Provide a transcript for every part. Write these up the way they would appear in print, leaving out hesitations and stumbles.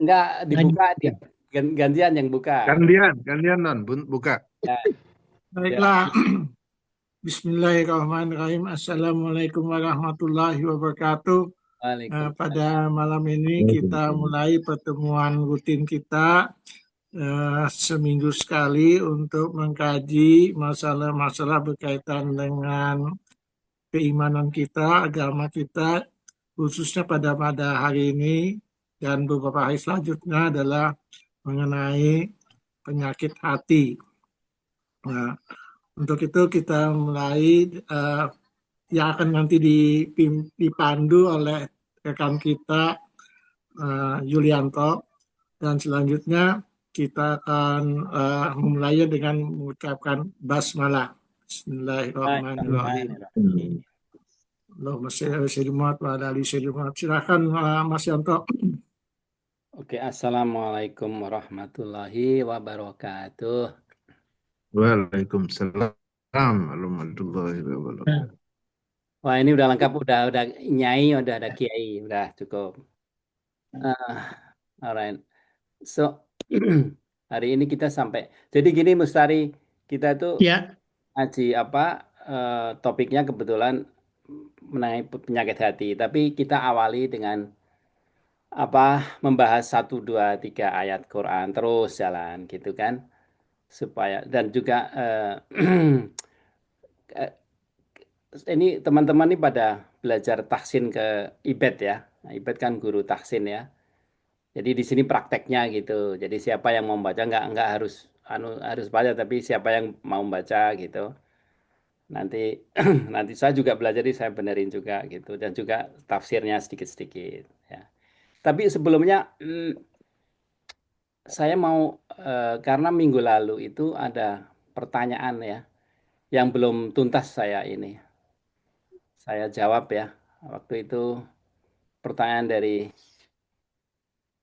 Enggak dibuka, Lanjut. gantian yang buka. Gantian, gantian non, buka. Ya, ya. Baiklah. Bismillahirrahmanirrahim. Assalamualaikum warahmatullahi wabarakatuh. Pada Waalaikumsalam. malam ini kita mulai pertemuan rutin kita seminggu sekali untuk mengkaji masalah-masalah berkaitan dengan keimanan kita, agama kita, khususnya pada hari ini dan beberapa hari selanjutnya adalah mengenai penyakit hati. Nah, untuk itu kita mulai eh, yang akan nanti dipandu oleh rekan kita Yulianto, dan selanjutnya kita akan memulai dengan mengucapkan basmalah. Bismillahirrahmanirrahim. Bismillahirrahmanirrahim. Allahumma sholli ala sayyidina Muhammad wa ala ali sayyidina Muhammad. Silakan Mas Yanto. Oke, assalamualaikum warahmatullahi wabarakatuh. Waalaikumsalam warahmatullahi wabarakatuh. Wah, ini udah lengkap, udah nyai, udah ada kiai, udah cukup. Alright. So, hari ini kita sampai. Jadi gini, Mustari, kita tuh Ya, ngaji apa? Topiknya kebetulan mengenai penyakit hati. Tapi kita awali dengan apa? Membahas satu, dua, tiga ayat Quran terus jalan, gitu kan? Supaya dan juga ini teman-teman ini pada belajar tahsin ke IBED ya. Nah, IBED kan guru tahsin ya. Jadi di sini prakteknya gitu. Jadi siapa yang mau baca nggak harus harus baca, tapi siapa yang mau baca gitu. Nanti nanti saya juga belajar, jadi saya benerin juga gitu, dan juga tafsirnya sedikit-sedikit ya. Tapi sebelumnya saya mau karena minggu lalu itu ada pertanyaan ya yang belum tuntas saya jawab ya. Waktu itu pertanyaan dari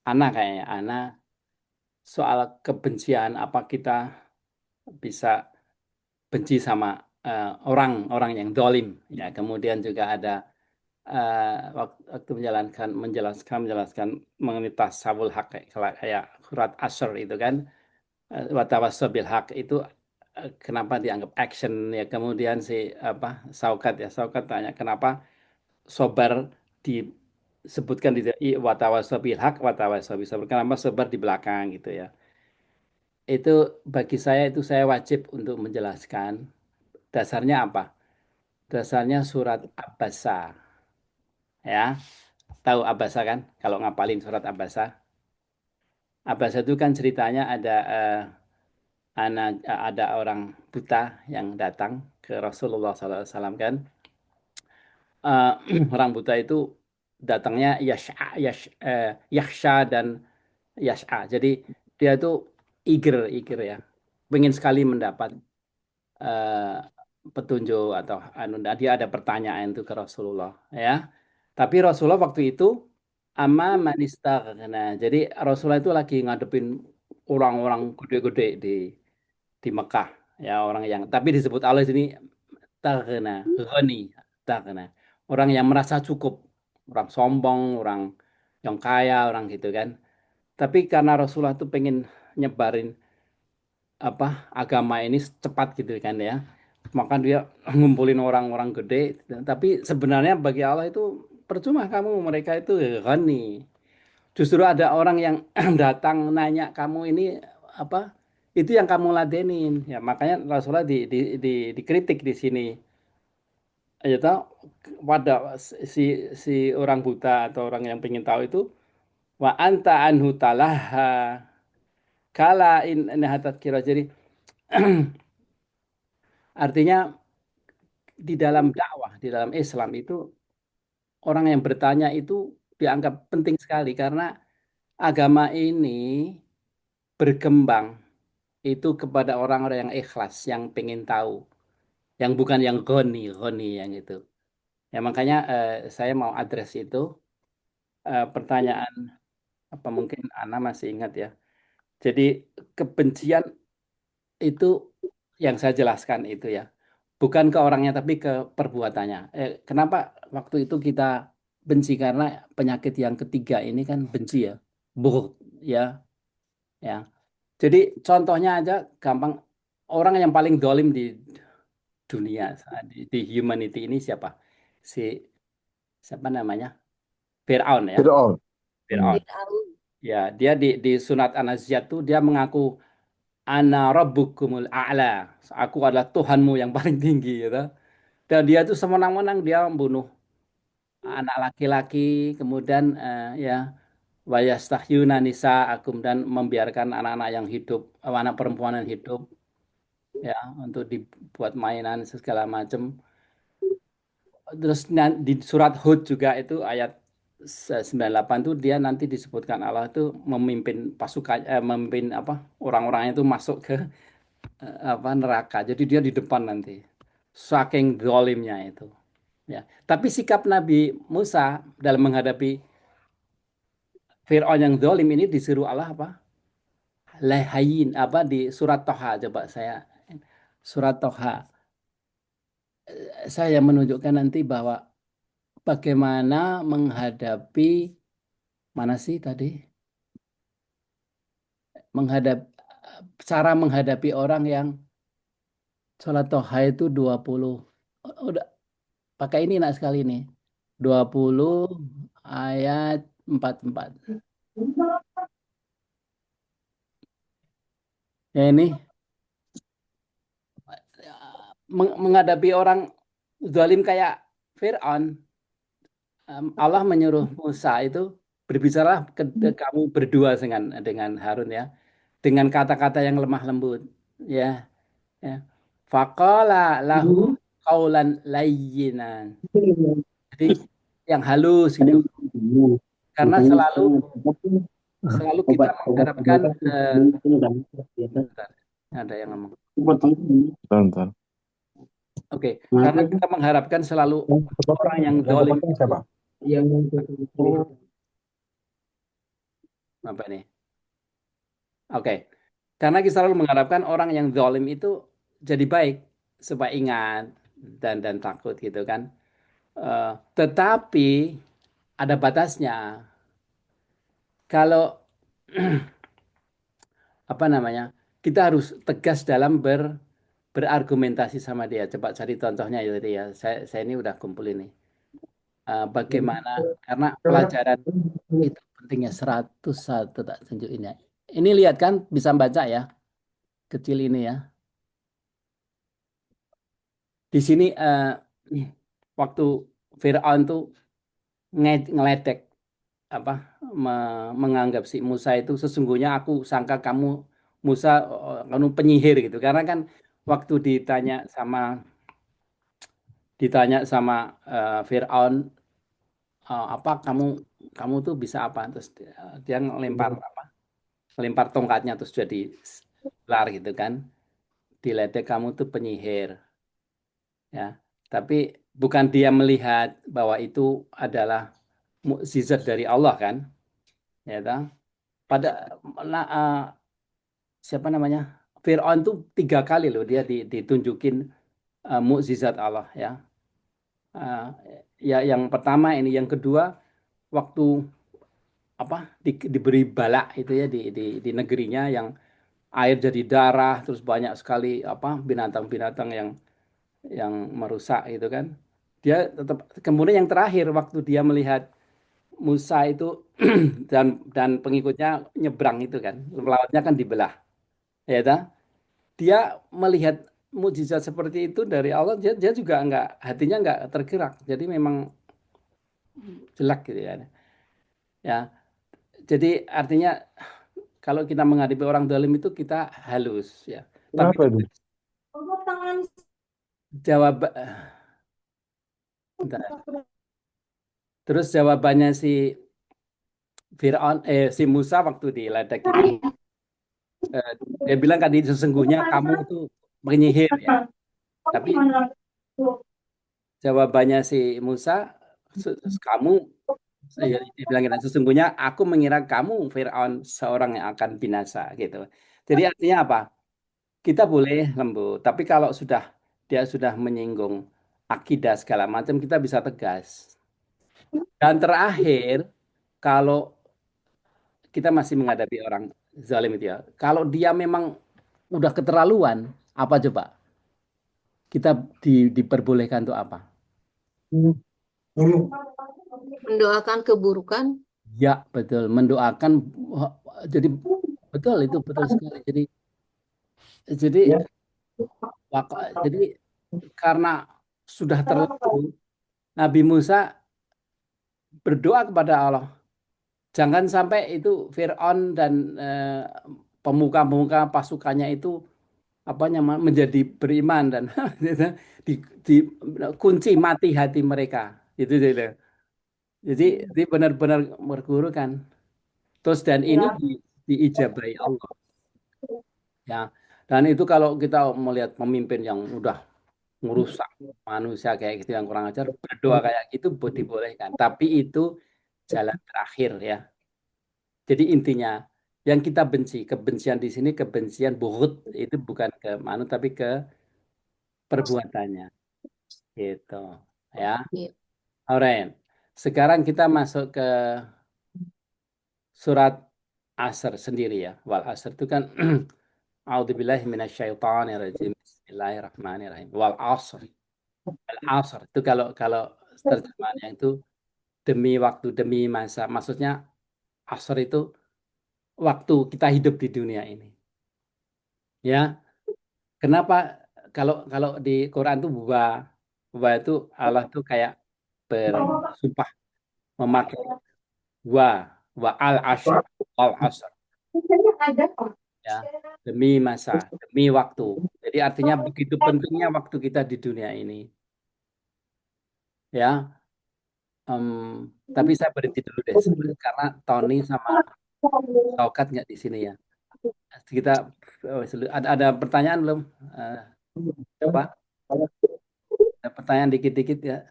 Ana, kayaknya Ana, soal kebencian, apa kita bisa benci sama orang-orang yang dolim ya. Kemudian juga ada waktu menjelaskan mengenai tasawul hak, kayak surat Asr itu kan, watawassaw bil haq itu kenapa dianggap action ya. Kemudian si apa Saukat tanya kenapa sobar disebutkan di watawassaw bil haq, watawassaw bis sabr, kenapa sobar di belakang gitu ya. Itu bagi saya, itu saya wajib untuk menjelaskan dasarnya apa. Dasarnya surat Abasa ya. Tahu Abasa kan? Kalau ngapalin surat Abasa. Abasa itu kan ceritanya ada orang buta yang datang ke Rasulullah SAW kan. Eh, orang buta itu datangnya Yahsha dan Yas'a. Jadi dia itu eager ya. Pengen sekali mendapat eh, petunjuk atau dia ada pertanyaan itu ke Rasulullah ya. Tapi Rasulullah waktu itu ama manistaghna. Jadi Rasulullah itu lagi ngadepin orang-orang gede-gede di Mekah ya, orang yang tapi disebut Allah di sini taghna, ghani, taghna. Orang yang merasa cukup, orang sombong, orang yang kaya, orang gitu kan. Tapi karena Rasulullah itu pengen nyebarin apa agama ini cepat gitu kan ya, maka dia ngumpulin orang-orang gede. Tapi sebenarnya bagi Allah itu percuma kamu, mereka itu ghani. Justru ada orang yang datang nanya kamu ini apa, itu yang kamu ladenin ya. Makanya Rasulullah dikritik di sini ya tahu, pada si si orang buta atau orang yang pengen tahu itu, wa anta anhu talaha kala in hatat kira. Jadi artinya di dalam dakwah, di dalam Islam itu, orang yang bertanya itu dianggap penting sekali karena agama ini berkembang itu kepada orang-orang yang ikhlas, yang pengen tahu, yang bukan yang goni yang itu. Ya makanya saya mau address itu pertanyaan apa, mungkin Ana masih ingat ya. Jadi kebencian itu yang saya jelaskan itu ya, bukan ke orangnya tapi ke perbuatannya. Kenapa waktu itu kita benci? Karena penyakit yang ketiga ini kan benci ya, buhut. ya, ya. Jadi contohnya aja gampang, orang yang paling dolim di dunia, di humanity ini siapa? Si siapa namanya? Fir'aun ya, Fir'aun. Hmm. Fir'aun. Ya, dia di Surat An-Naziat tuh dia mengaku ana rabbukumul a'la. Aku adalah Tuhanmu yang paling tinggi gitu. Dan dia tuh semenang-menang dia membunuh anak laki-laki, kemudian ya wayastahyuna nisaakum dan membiarkan anak-anak yang hidup, anak perempuan yang hidup ya untuk dibuat mainan segala macam. Terus di surat Hud juga itu ayat 98 tuh dia nanti disebutkan Allah itu memimpin pasukan memimpin apa orang-orang itu masuk ke apa neraka. Jadi dia di depan nanti. Saking zalimnya itu. Ya. Tapi sikap Nabi Musa dalam menghadapi Fir'aun yang zalim ini disuruh Allah apa? Lahayin apa di surat Toha coba surat Toha saya menunjukkan nanti bahwa bagaimana menghadapi mana sih tadi menghadap cara menghadapi orang yang sholat Toha itu 20 udah pakai ini nak sekali nih 20 ayat 44 ya ini menghadapi orang zalim kayak Fir'aun. Allah menyuruh Musa itu berbicara ke kamu berdua dengan Harun ya, dengan kata-kata yang lemah lembut, ya, ya. Faqala lahu qaulan layyinan. Jadi yang halus gitu. Karena selalu selalu kita mengharapkan bentar, ada yang ngomong. Bentar. Oke, karena kita mengharapkan selalu orang yang zalim itu apa nih? Oke, karena kita selalu mengharapkan orang yang zalim itu jadi baik supaya ingat dan takut gitu kan. Eh, tetapi ada batasnya. Kalau apa namanya, kita harus tegas dalam berargumentasi sama dia. Coba cari contohnya ya tadi ya. Saya ini udah kumpul ini. Bagaimana? Karena pelajaran itu pentingnya 101 tak tunjukin ya. Ini lihat kan bisa baca ya, kecil ini ya. Di sini waktu Fir'aun tuh ngeledek apa menganggap si Musa itu sesungguhnya aku sangka kamu Musa kamu penyihir gitu karena kan waktu ditanya sama Fir'aun apa kamu tuh bisa apa terus dia ngelempar tongkatnya terus jadi ular gitu kan diledek kamu tuh penyihir ya tapi bukan dia melihat bahwa itu adalah mukjizat dari Allah kan ya toh? pada nah, siapa namanya Fir'aun tuh 3 kali loh dia ditunjukin mukjizat Allah ya. Eh, ya yang pertama ini, yang kedua waktu apa diberi balak itu ya di negerinya yang air jadi darah terus banyak sekali apa binatang-binatang yang merusak itu kan. Dia tetap kemudian yang terakhir waktu dia melihat Musa itu dan pengikutnya nyebrang itu kan, lautnya kan dibelah. Ya toh? Dia melihat mukjizat seperti itu dari Allah, dia juga nggak hatinya nggak tergerak. Jadi memang jelek gitu ya. Ya, jadi artinya kalau kita menghadapi orang zalim itu kita halus ya. Tapi Kenapa itu? jawab bentar. Terus jawabannya si Musa waktu diledek itu eh, dia bilang kan sesungguhnya kamu itu penyihir ya. Tapi jawabannya si Musa kamu ya, dia bilang gitu, sesungguhnya aku mengira kamu Firaun seorang yang akan binasa gitu. Jadi artinya apa? Kita boleh lembut, tapi kalau dia sudah menyinggung akidah segala macam, kita bisa tegas. Dan terakhir, kalau kita masih menghadapi orang zalim itu ya. Kalau dia memang udah keterlaluan, apa coba? Kita diperbolehkan untuk apa? Mendoakan keburukan. Ya, betul. Mendoakan. Jadi betul itu betul sekali. Jadi jadi karena sudah terlalu, Nabi Musa berdoa kepada Allah, jangan sampai itu Fir'aun dan pemuka-pemuka pasukannya itu apa namanya menjadi beriman dan di, di kunci mati hati mereka. Jadi benar-benar berguru kan. Terus dan ini diijabahi Allah ya. Dan itu kalau kita melihat pemimpin yang udah merusak manusia kayak gitu yang kurang ajar, berdoa kayak gitu dibolehkan. Tapi itu jalan terakhir ya. Jadi intinya yang kita benci, kebencian di sini kebencian buhut itu bukan ke manusia tapi ke perbuatannya gitu ya. Iya. Alright. Sekarang kita masuk ke surat Asr sendiri ya. Wal Asr itu kan A'udzubillahi minasyaitonirrajim. Bismillahirrahmanirrahim. Wal Asr. Wal Asr itu kalau kalau terjemahannya itu demi waktu, demi masa. Maksudnya Asr itu waktu kita hidup di dunia ini. Ya, kenapa kalau kalau di Quran tuh wa itu Allah tuh kayak bersumpah memakai wa wa al asr al asr ya demi masa, demi waktu. Jadi artinya begitu pentingnya waktu kita di dunia ini. Ya, tapi saya berhenti dulu deh karena Tony sama Saukat nggak di sini ya. Kita ada pertanyaan belum? Coba ada pertanyaan dikit-dikit ya.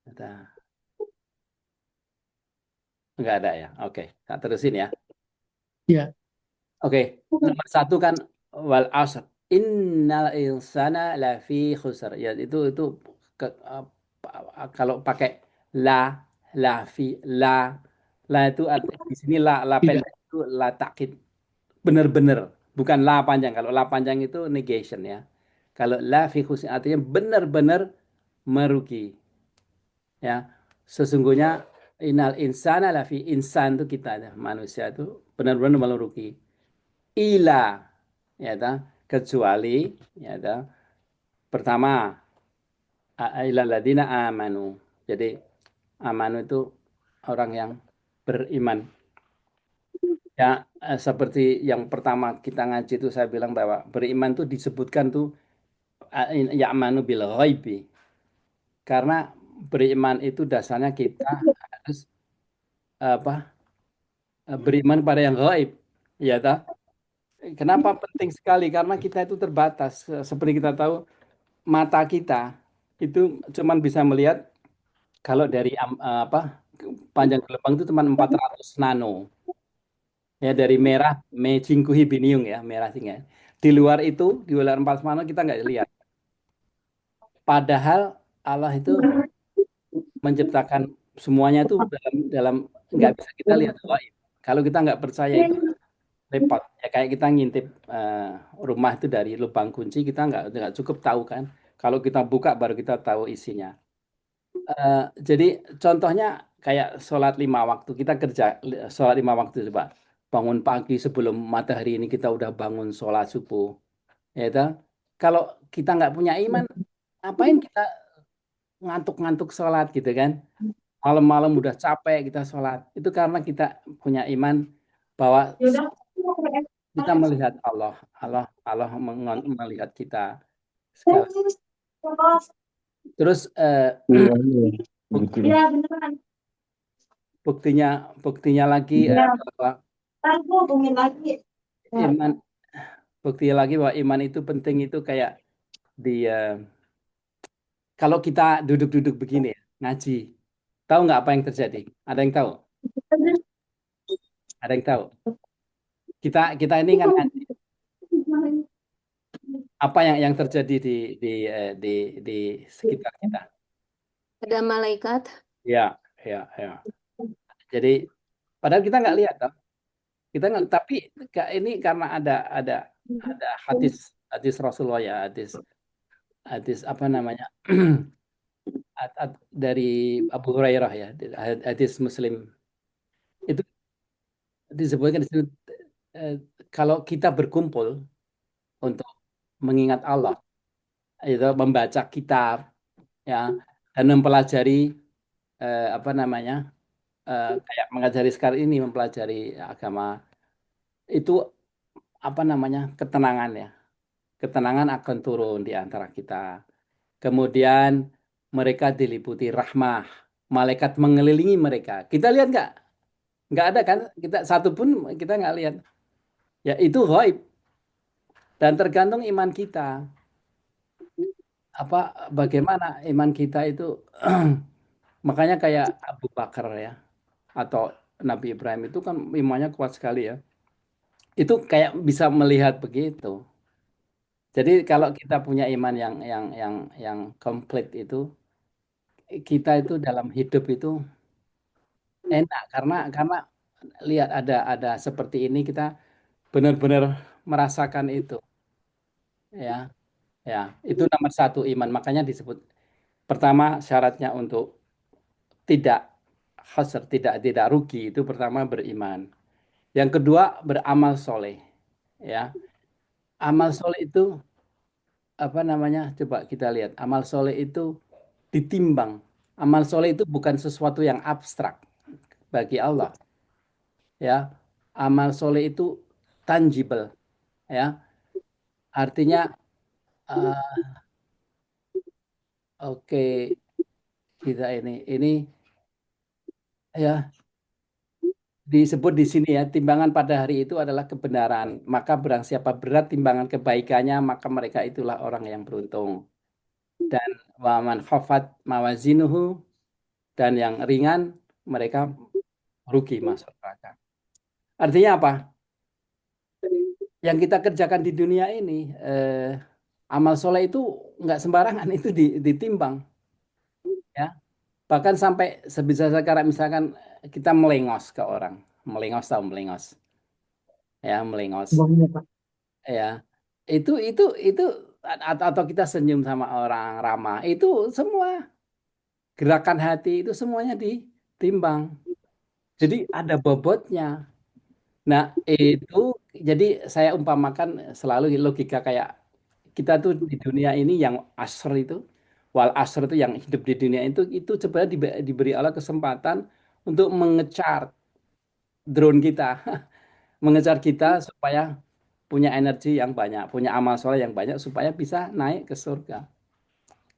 Ada. Nggak ada ya. Oke, tak terusin ya. Iya. Oke, nomor satu kan wal asr. Innal insana lafi khusr. Ya itu kalau pakai la lafi la itu di sini la Tidak. pendek itu la takkid benar-benar bukan la panjang. Kalau la panjang itu negation ya. Kalau la fi khusr artinya benar-benar merugi ya. Sesungguhnya innal insana lafi insan itu kita manusia itu benar-benar merugi ila ya ta kecuali ya ta pertama ila ladina amanu jadi amanu itu orang yang beriman ya seperti yang pertama kita ngaji itu saya bilang bahwa beriman itu disebutkan tuh ya amanu bil ghaibi karena beriman itu dasarnya kita harus apa beriman pada yang gaib ya ta kenapa penting sekali karena kita itu terbatas seperti kita tahu mata kita itu cuman bisa melihat kalau dari apa panjang gelombang itu cuma 400 nano ya dari merah mejingkuhi biniung ya merah singa di luar itu di luar 4 nano kita nggak lihat padahal Allah itu menciptakan semuanya itu dalam nggak bisa kita lihat gaib. Kalau kita nggak percaya itu repot ya kayak kita ngintip rumah itu dari lubang kunci kita nggak cukup tahu kan kalau kita buka baru kita tahu isinya. Jadi contohnya kayak sholat 5 waktu kita kerja sholat 5 waktu coba bangun pagi sebelum matahari ini kita udah bangun sholat subuh ya toh. Kalau kita nggak punya iman ngapain kita ngantuk-ngantuk sholat gitu kan malam-malam udah capek kita sholat itu karena kita punya iman bahwa kita melihat Allah Allah melihat kita sekali. Terus Iya, iya. Betul. buktinya lagi bahwa iman buktinya lagi bahwa iman itu penting itu kayak di kalau kita duduk-duduk begini ya, ngaji tahu nggak apa yang terjadi ada yang tahu kita kita ini kan ngaji apa yang terjadi di di sekitar kita Ada malaikat. ya ya Jadi padahal kita nggak lihat toh. Kita nggak, tapi ini karena ada hadis hadis Rasulullah ya, hadis hadis apa namanya dari Abu Hurairah ya, hadis Muslim itu disebutkan di situ, eh, kalau kita berkumpul untuk mengingat Allah, itu membaca kitab ya dan mempelajari apa namanya kayak mengajari sekarang ini mempelajari agama itu apa namanya ketenangan ya, ketenangan akan turun di antara kita. Kemudian mereka diliputi rahmah, malaikat mengelilingi mereka. Kita lihat nggak? Nggak ada kan? Kita satu pun kita nggak lihat. Ya itu gaib dan tergantung iman kita. Apa bagaimana iman kita itu? Makanya kayak Abu Bakar ya atau Nabi Ibrahim itu kan imannya kuat sekali ya. Itu kayak bisa melihat begitu. Jadi kalau kita punya iman yang komplit itu, kita itu dalam hidup itu enak karena lihat ada seperti ini kita benar-benar merasakan itu ya ya itu nomor satu iman makanya disebut pertama syaratnya untuk tidak khasar tidak rugi itu pertama beriman yang kedua beramal soleh ya amal soleh itu apa namanya coba kita lihat amal soleh itu ditimbang amal soleh itu bukan sesuatu yang abstrak bagi Allah ya amal soleh itu tangible ya artinya eh, oke kita ini ya disebut di sini ya timbangan pada hari itu adalah kebenaran maka barang siapa berat timbangan kebaikannya maka mereka itulah orang yang beruntung dan waman khafat mawazinuhu dan yang ringan mereka rugi masuk neraka artinya apa yang kita kerjakan di dunia ini amal soleh itu nggak sembarangan itu ditimbang ya bahkan sampai sebisa sekarang misalkan kita melengos ke orang melengos tahu melengos ya melengos Bangnya, Pak. ya itu atau kita senyum sama orang ramah itu semua gerakan hati itu semuanya ditimbang jadi ada bobotnya nah itu jadi saya umpamakan selalu logika kayak kita tuh di dunia ini yang asr itu wal asr itu yang hidup di dunia itu sebenarnya diberi Allah kesempatan untuk mengecar drone kita mengejar kita supaya punya energi yang banyak, punya amal soleh yang banyak supaya bisa naik ke surga.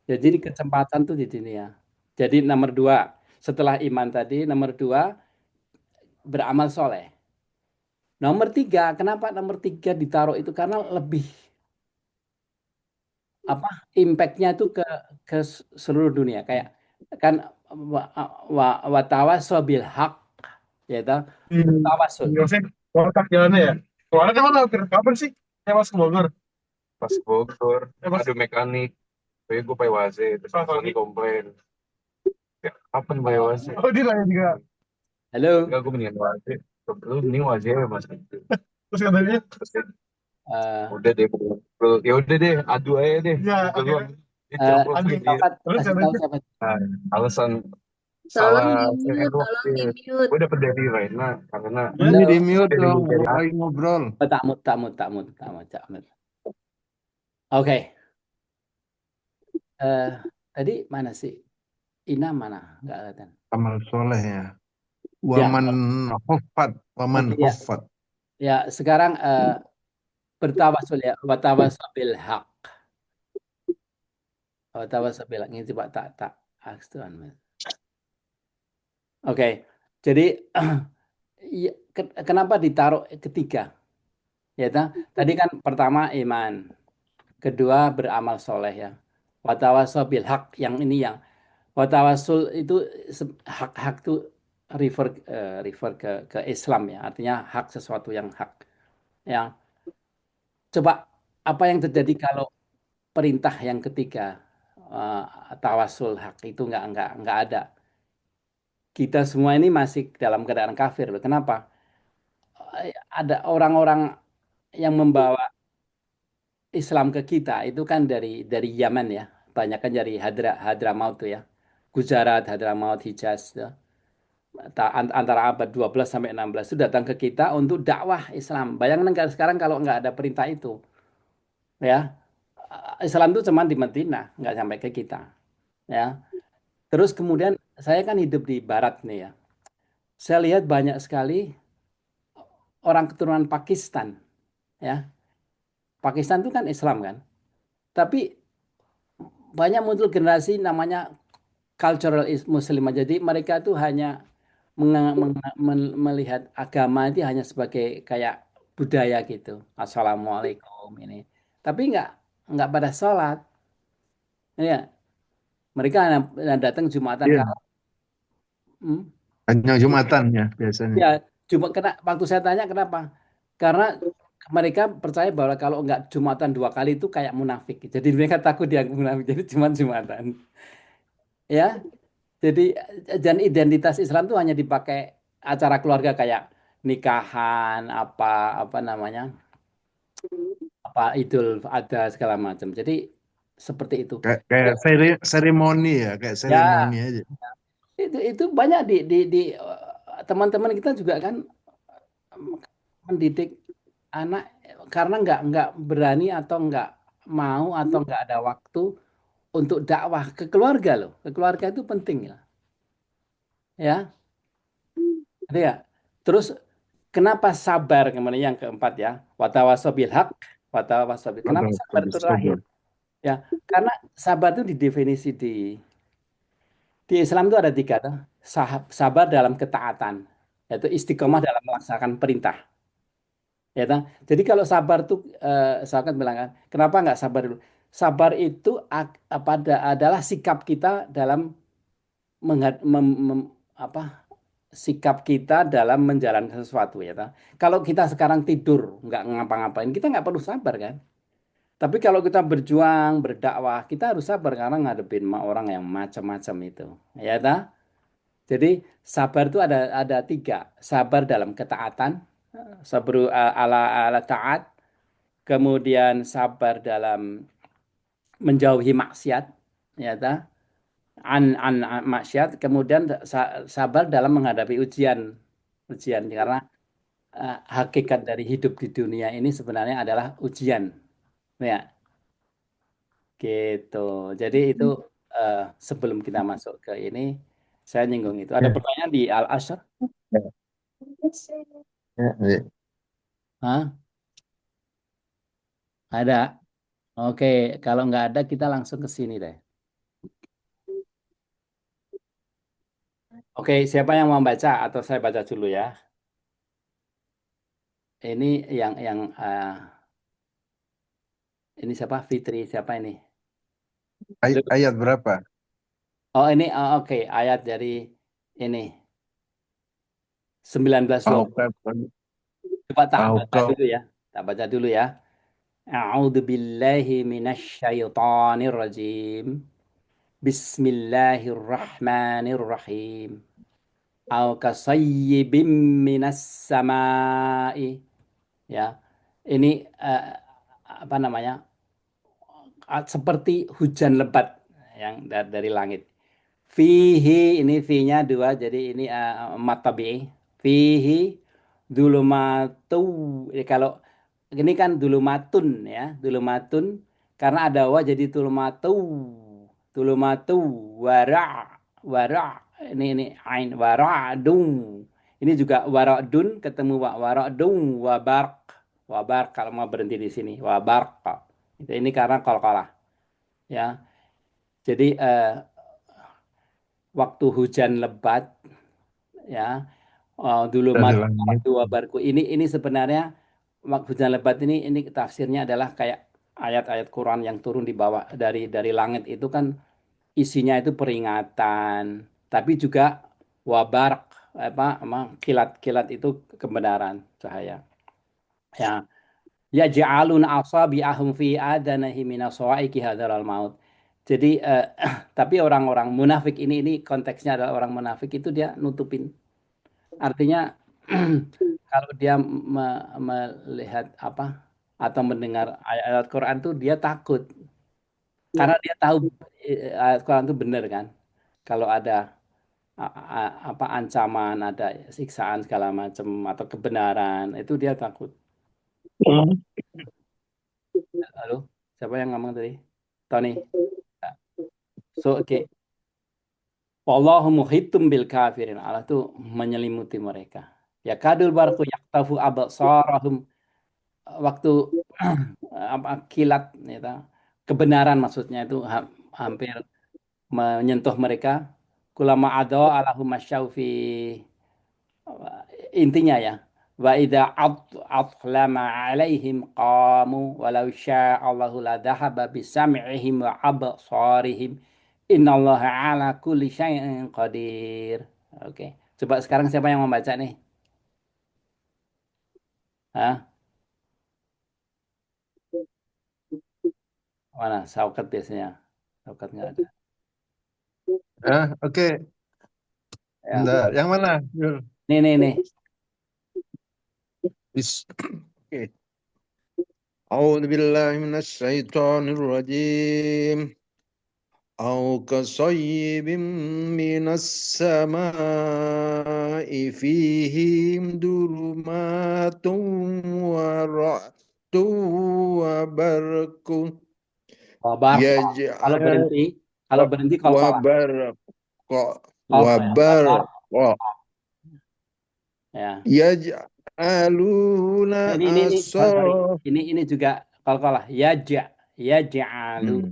Ya, jadi kesempatan tuh di dunia. Jadi nomor dua, setelah iman tadi, nomor dua beramal soleh. Nomor tiga, kenapa nomor tiga ditaruh itu karena lebih apa impactnya itu ke seluruh dunia. Kayak kan watawaso bil hak, ya tahu, tawasul. Yosef, kontak jalannya ya. Kemarin emang hampir kapan sih? Saya pas ke Bogor. Pas ke Bogor, ada mekanik. Tapi gue pakai waze, terus lagi komplain. Ya, kapan pakai waze? Oh, dia nanya juga. Halo. Enggak, gue mendingan waze. Lu mending waze ya, Mas. Terus katanya? Terus udah deh, ya udah deh, adu aja deh. Ya, dia jawab dia. Terus Kasih tahu katanya, siapa? alasan Tolong salah di mute, tolong di mute. gue dapet dari Raina karena Ini Halo. di mute dari dong, dari lagi ngobrol. Tak mut. Oke. Eh, tadi mana sih? Ina mana? Nggak kelihatan. Amal soleh ya. Ya, Waman hofat, waman oke ya. hofat. Ya, sekarang bertawasul ya. Watawasul bil haq. Watawasul bil haq. Ini coba tak. Astuan, Mas. Oke. Jadi ya, kenapa ditaruh ketiga? Ya, tadi kan pertama iman, kedua beramal soleh ya. Watawasul bil haq yang ini yang watawasul itu hak-hak tuh refer ke Islam ya, artinya hak sesuatu yang hak. Ya, coba apa yang terjadi kalau perintah yang ketiga tawasul hak itu nggak ada. kita semua ini masih dalam keadaan kafir loh. Kenapa? Ada orang-orang yang membawa Islam ke kita itu kan dari Yaman ya. Banyak kan dari Hadramaut tuh ya. Gujarat, Hadramaut, Hijaz tuh. Antara abad 12 sampai 16 itu datang ke kita untuk dakwah Islam. Bayangkan nggak sekarang kalau nggak ada perintah itu ya. Islam itu cuma di Madinah, nggak sampai ke kita ya. Terus kemudian saya kan hidup di barat nih ya. Saya lihat banyak sekali orang keturunan Pakistan ya. Pakistan itu kan Islam kan. Tapi banyak muncul generasi namanya cultural Muslim. Jadi mereka tuh hanya melihat agama itu hanya sebagai kayak budaya gitu. Assalamualaikum ini. Tapi nggak pada sholat. Ya, mereka hanya datang Jumatan Iya, kalau hmm, hanya Jumatan ya biasanya. ya cuma waktu saya tanya kenapa? Karena mereka percaya bahwa kalau nggak Jumatan 2 kali itu kayak munafik. Jadi mereka takut dia munafik. Jadi cuma Jumatan. Ya, jadi dan identitas Islam itu hanya dipakai acara keluarga kayak nikahan apa apa namanya apa Idul Adha segala macam. Jadi seperti itu. Kayak seremoni ya, kayak seremoni Ya, aja. itu banyak teman-teman kita juga kan mendidik anak karena nggak berani atau nggak mau atau nggak ada waktu untuk dakwah ke keluarga loh. Ke keluarga itu penting ya. Ya, ada ya. Terus kenapa sabar kemudian yang keempat ya, watawasobil hak, watawasobil. Kenapa sabar itu terakhir? Sabar. Ya, karena sabar itu didefinisi di Islam itu ada 3 tuh. Sabar dalam ketaatan, yaitu istiqomah dalam melaksanakan perintah. Ya, toh. Jadi kalau sabar tuh saya akan bilang kan, kenapa nggak sabar dulu? Sabar itu adalah sikap kita dalam apa sikap kita dalam menjalankan sesuatu ya toh. Kalau kita sekarang tidur nggak ngapa-ngapain, kita nggak perlu sabar kan. Tapi kalau kita berjuang, berdakwah, kita harus sabar karena ngadepin orang yang macam-macam itu. Ya toh. Jadi sabar itu ada 3. Sabar dalam ketaatan, sabar ala ala taat, kemudian sabar dalam menjauhi maksiat, ya toh. An maksiat, kemudian sabar dalam menghadapi ujian karena hakikat dari hidup di dunia ini sebenarnya adalah ujian, ya, gitu. Jadi itu eh, sebelum kita masuk ke ini, saya nyinggung itu. Ada Ya, pertanyaan di Al Asr? ya, ya. Hah? Ada? Oke, kalau nggak ada kita langsung ke sini deh. Oke, siapa yang mau baca atau saya baca dulu ya? Ini yang ini siapa? Fitri siapa ini? Ayat berapa? Oh ini oke, ayat dari ini 1920. Tahukah Coba tak tahu baca kau dulu ya. Tak baca dulu ya. A'udzu billahi minasyaitonir rajim. Bismillahirrahmanirrahim. Au kasayyibim minas samai. Ya. Ini apa namanya? Seperti hujan lebat yang dari langit. Fihi ini fi-nya 2 jadi ini mat tabi'i. Fihi dulumatu. Kalau ini kan dulumatun ya, dulumatun karena ada wa jadi tulumatu. Tulumatu wara ini ain waradun. Ini juga waradun ketemu waradun wabark kalau mau berhenti di sini wabark. Ini karena qalqalah ya. Jadi waktu hujan lebat ya dulu dari langit? dua barku ini sebenarnya waktu hujan lebat ini tafsirnya adalah kayak ayat-ayat Quran yang turun di bawah dari langit itu kan isinya itu peringatan tapi juga wabarak apa kilat-kilat itu kebenaran cahaya ya ja'alun asabi'ahum fi adanahi minas sawa'iqi hadaral maut. Jadi tapi orang-orang munafik ini konteksnya adalah orang munafik itu dia nutupin. Artinya kalau dia melihat apa atau mendengar ayat Quran tuh dia takut karena dia tahu ayat Quran itu benar kan. Kalau ada apa ancaman, ada siksaan segala macam atau kebenaran itu dia takut. Halo, siapa yang ngomong tadi? Tony. So, oke. Wallahu muhitum bil kafirin. Allah tuh menyelimuti mereka. Ya kadul barku yaktafu absarahum waktu apa kilat itu kebenaran maksudnya itu hampir menyentuh mereka. Kulama ado alahum masyaufi intinya ya. Wa idza atlama alaihim qamu walau sya'allahu la dhahaba bisam'ihim wa absarihim innallaha ala kulli syai'in qadir. Oke. Coba sekarang siapa yang membaca nih? Hah? Mana? Saukat biasanya. Saukat nggak ada. Oke. Ya. Bentar. Yang mana? Yul? Nih. Oke. أعوذ بالله من الشيطان الرجيم أو كصيب من السماء فيه ظلمات ورعد وبرق Wabar. Kalau يجعل berhenti qalqalah. وبرق Qalqalah. وبرق Ya. يجعلون Sorry. أصابع Ini juga qalqalah. Yaj'alu.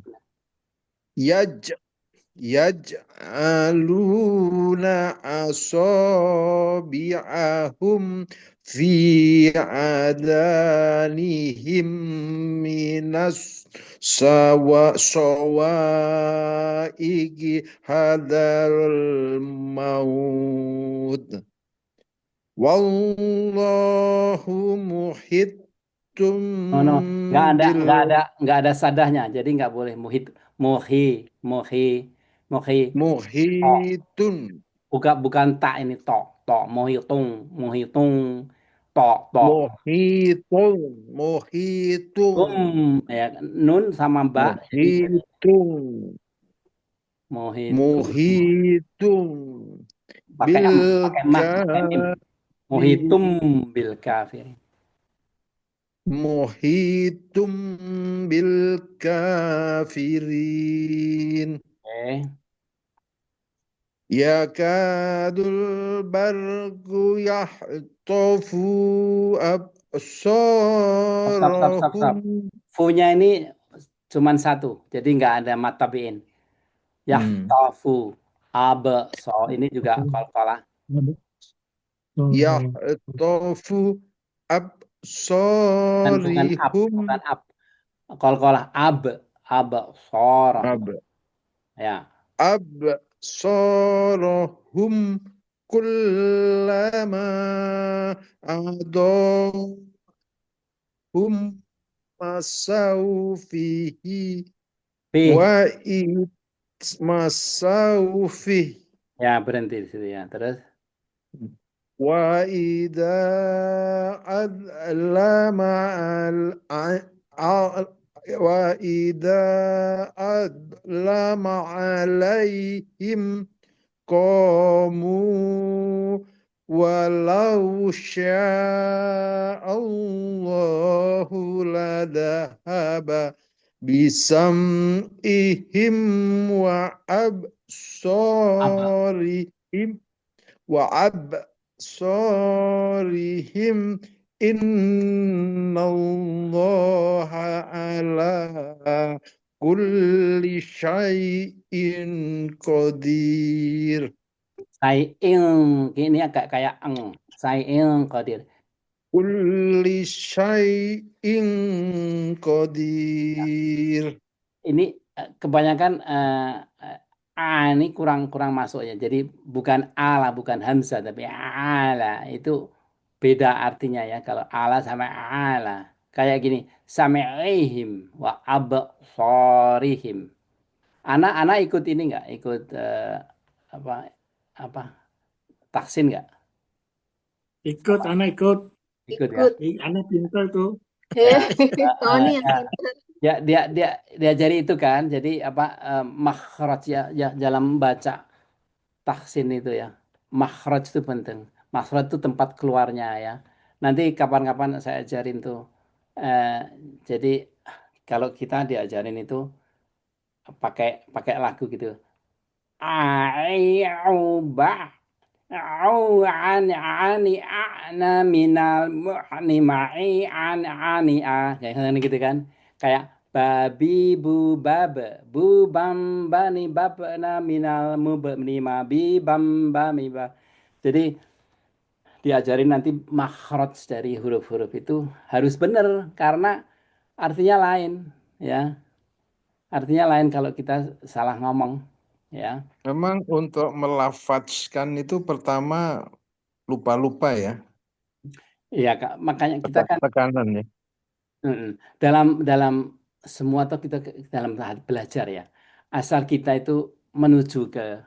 يجعلون أصابعهم في آذانهم من الصواعق حذر الموت والله محيط No. Nggak ada sadahnya. Jadi nggak boleh muhi. Oh, محيط bukan tak ini to muhitung to محيط محيط ya nun sama ba jadi محيط muhitung محيط pakai mim muhitum بالكافرين bil kafir. محيط بالكافرين يكاد البرق يخطف أبصارهم Fu-nya ini cuman satu, jadi nggak ada matabiin. Yahtafu so ini juga qalqalah. يخطف Dan bukan أبصارهم qalqalah absarahum. Ya. أبصارهم كلما أضاءهم مسوا فيه وإذ مسوا فيه Ya berhenti di situ ya. Terus وإذا أظلم وإذا أظلم عليهم قاموا ولو شاء الله لذهب بسمعهم وأبصارهم إن الله على كل شيء قدير. ini agak kayak qadir. كل شيء قدير. Ini kebanyakan ini kurang masuk ya. Jadi bukan ala, bukan hamzah, tapi ala itu beda artinya ya. Kalau ala sama ala kayak gini, sami'ihim wa absarihim. Anak-anak ikut ini nggak? Ikut apa apa vaksin nggak? Ikut, anak ikut. Ikut ya. Ikut. Anak pintar tuh. Ya, Tony yang ya, pintar. ya, dia diajari itu kan. Jadi apa makhraj ya, ya dalam baca tahsin itu ya. Makhraj itu penting. Makhraj itu tempat keluarnya ya. Nanti kapan-kapan saya ajarin tuh. Eh, jadi kalau kita diajarin itu pakai pakai lagu gitu. Aiuba au ani ana minal mu'ni ma'i ani kayak gitu kan. Kayak babi bu babe bu bambani babna minal mubni ma bi bambami ba. Jadi diajarin nanti makhraj dari huruf-huruf itu harus benar karena artinya lain ya. Artinya lain kalau kita salah ngomong ya. Memang untuk melafazkan itu pertama lupa-lupa ya, Iya Kak, makanya kita kan tekanan ya. mm, dalam dalam semua atau kita dalam tahap belajar ya. Asal kita itu menuju ke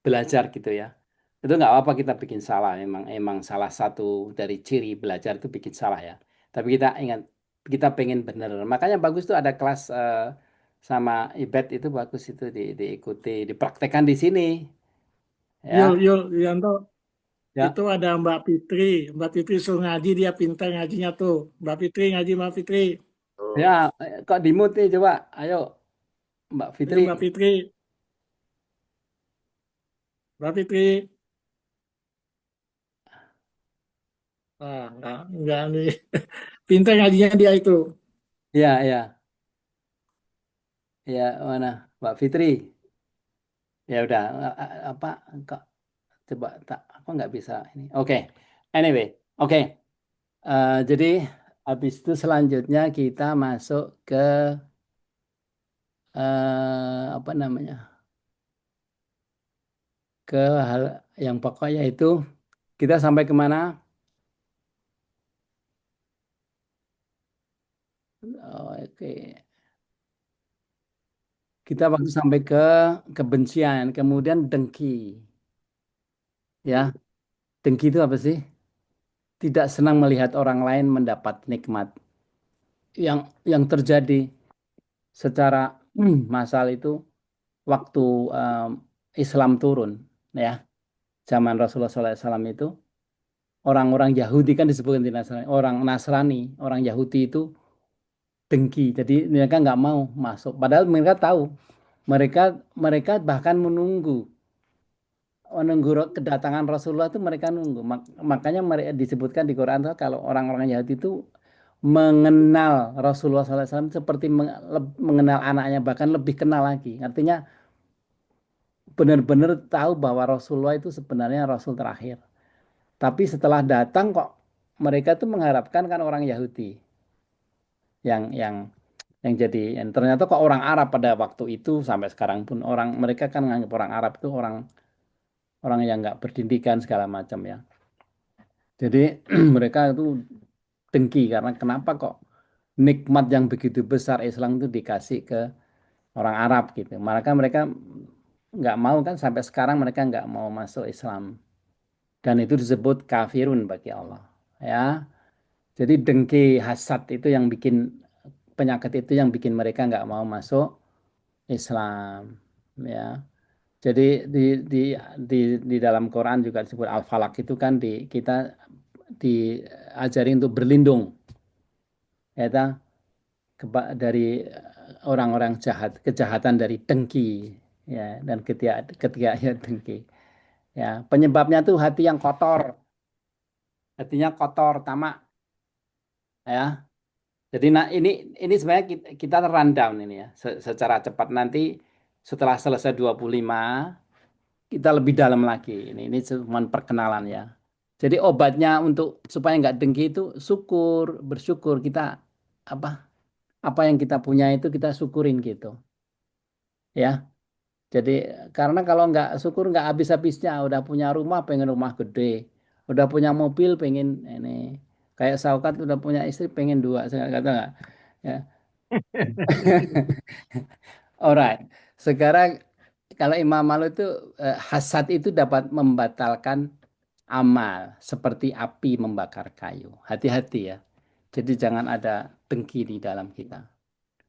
belajar gitu ya. Itu nggak apa-apa kita bikin salah. Emang salah satu dari ciri belajar itu bikin salah ya. Tapi kita ingat kita pengen bener. Makanya bagus tuh ada kelas sama IBET itu bagus itu diikuti, dipraktekkan di sini Yul, ya. Yul, Yanto, Ya, itu ada Mbak Fitri. Mbak Fitri suruh ngaji, dia pintar ngajinya tuh. Mbak Fitri ngaji, Mbak Fitri. ya kok di mute nih coba. Ayo Mbak Ayo Fitri. Mbak Fitri. Mbak Fitri. Ah, enggak nih. Pintar ngajinya dia itu. Ya, ya, ya mana Mbak Fitri. Ya udah apa kok coba tak aku nggak bisa ini. Oke. Anyway, oke. Jadi habis itu selanjutnya kita masuk ke apa namanya? Ke hal yang pokoknya itu kita sampai kemana? Oke. Kita waktu sampai ke kebencian, kemudian dengki. Ya, dengki itu apa sih? Tidak senang melihat orang lain mendapat nikmat. Yang terjadi secara massal itu waktu Islam turun, ya, zaman Rasulullah SAW itu orang-orang Yahudi kan disebutkan di Nasrani, orang Nasrani, orang Yahudi itu dengki, jadi mereka nggak mau masuk. Padahal mereka tahu, mereka mereka bahkan menunggu kedatangan Rasulullah itu mereka nunggu. Makanya mereka disebutkan di Quran tuh kalau orang-orang Yahudi itu mengenal Rasulullah SAW seperti mengenal anaknya, bahkan lebih kenal lagi. Artinya benar-benar tahu bahwa Rasulullah itu sebenarnya Rasul terakhir. Tapi setelah datang kok mereka tuh mengharapkan kan orang Yahudi yang yang yang jadi yang ternyata kok orang Arab pada waktu itu sampai sekarang pun orang mereka kan menganggap orang Arab itu orang orang yang nggak berpendidikan segala macam ya. Jadi mereka itu dengki karena kenapa kok nikmat yang begitu besar Islam itu dikasih ke orang Arab gitu. Maka mereka nggak mau kan sampai sekarang mereka nggak mau masuk Islam. Dan itu disebut kafirun bagi Allah. Ya, jadi dengki hasad itu yang bikin penyakit itu yang bikin mereka nggak mau masuk Islam. Ya, jadi di di di dalam Quran juga disebut Al-Falaq itu kan kita diajari untuk berlindung, ya dari orang-orang jahat, kejahatan dari dengki, ya dan ketika ketika ya dengki, ya penyebabnya tuh hati yang kotor, hatinya kotor, tamak, ya. Jadi nah ini sebenarnya kita rundown ini ya secara cepat nanti setelah selesai 25 kita lebih dalam lagi. Ini cuma perkenalan ya. Jadi obatnya untuk supaya nggak dengki itu syukur, bersyukur kita apa apa yang kita punya itu kita syukurin gitu. Ya. Jadi karena kalau nggak syukur nggak habis-habisnya udah punya rumah pengen rumah gede, udah punya mobil pengen ini kayak Saukat udah punya istri pengen dua, saya kata nggak? Ya. Alright. Sekarang kalau Imam Malu itu hasad itu dapat membatalkan amal seperti api membakar kayu. Hati-hati ya. Jadi jangan ada dengki di dalam kita.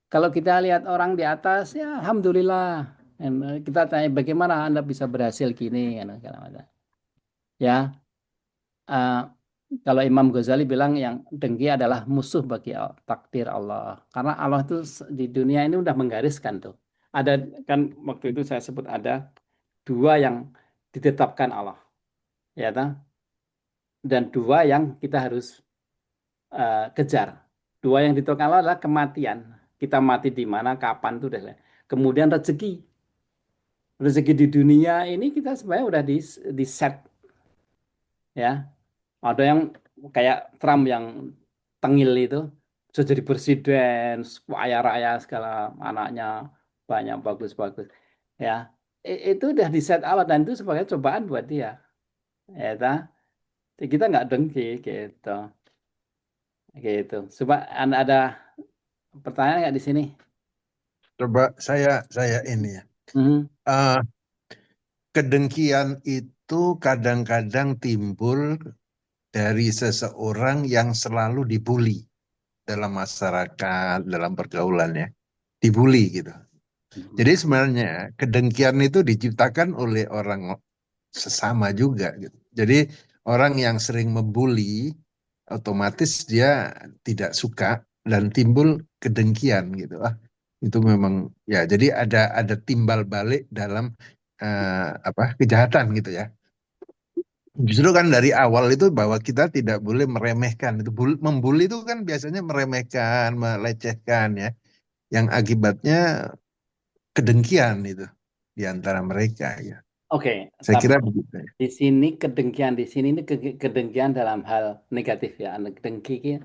Kalau kita lihat orang di atas, ya alhamdulillah. Kita tanya bagaimana Anda bisa berhasil gini, kan, segala macam. Ya, eh, kalau Imam Ghazali bilang yang dengki adalah musuh bagi takdir Allah. Karena Allah itu di dunia ini udah menggariskan tuh. Ada kan waktu itu saya sebut ada dua yang ditetapkan Allah, ya toh? Dan dua yang kita harus kejar. Dua yang ditetapkan Allah adalah kematian. Kita mati di mana, kapan itu udah. Kemudian rezeki. Rezeki di dunia ini kita sebenarnya udah di set ya. Ada yang kayak Trump yang tengil itu sudah jadi presiden, kaya raya segala anaknya banyak bagus-bagus. Ya, itu udah di set Allah dan itu sebagai cobaan buat dia. Ya, ta? Kita nggak dengki gitu, gitu. Coba ada pertanyaan nggak di sini? Coba saya ini ya. Mhm. Eh, kedengkian itu kadang-kadang timbul dari seseorang yang selalu dibully dalam masyarakat, dalam pergaulannya, dibully gitu. Jadi sebenarnya kedengkian itu diciptakan oleh orang sesama juga gitu. Jadi orang yang sering membuli otomatis dia tidak suka dan timbul kedengkian gitu. Itu memang ya jadi ada timbal balik dalam kejahatan gitu ya. Justru kan dari awal itu bahwa kita tidak boleh meremehkan itu membuli itu kan biasanya meremehkan, melecehkan ya, yang akibatnya kedengkian itu di antara mereka ya. Oke, Saya tapi kira begitu ya. di sini kedengkian di sini ini kedengkian dalam hal negatif ya. Dengki ini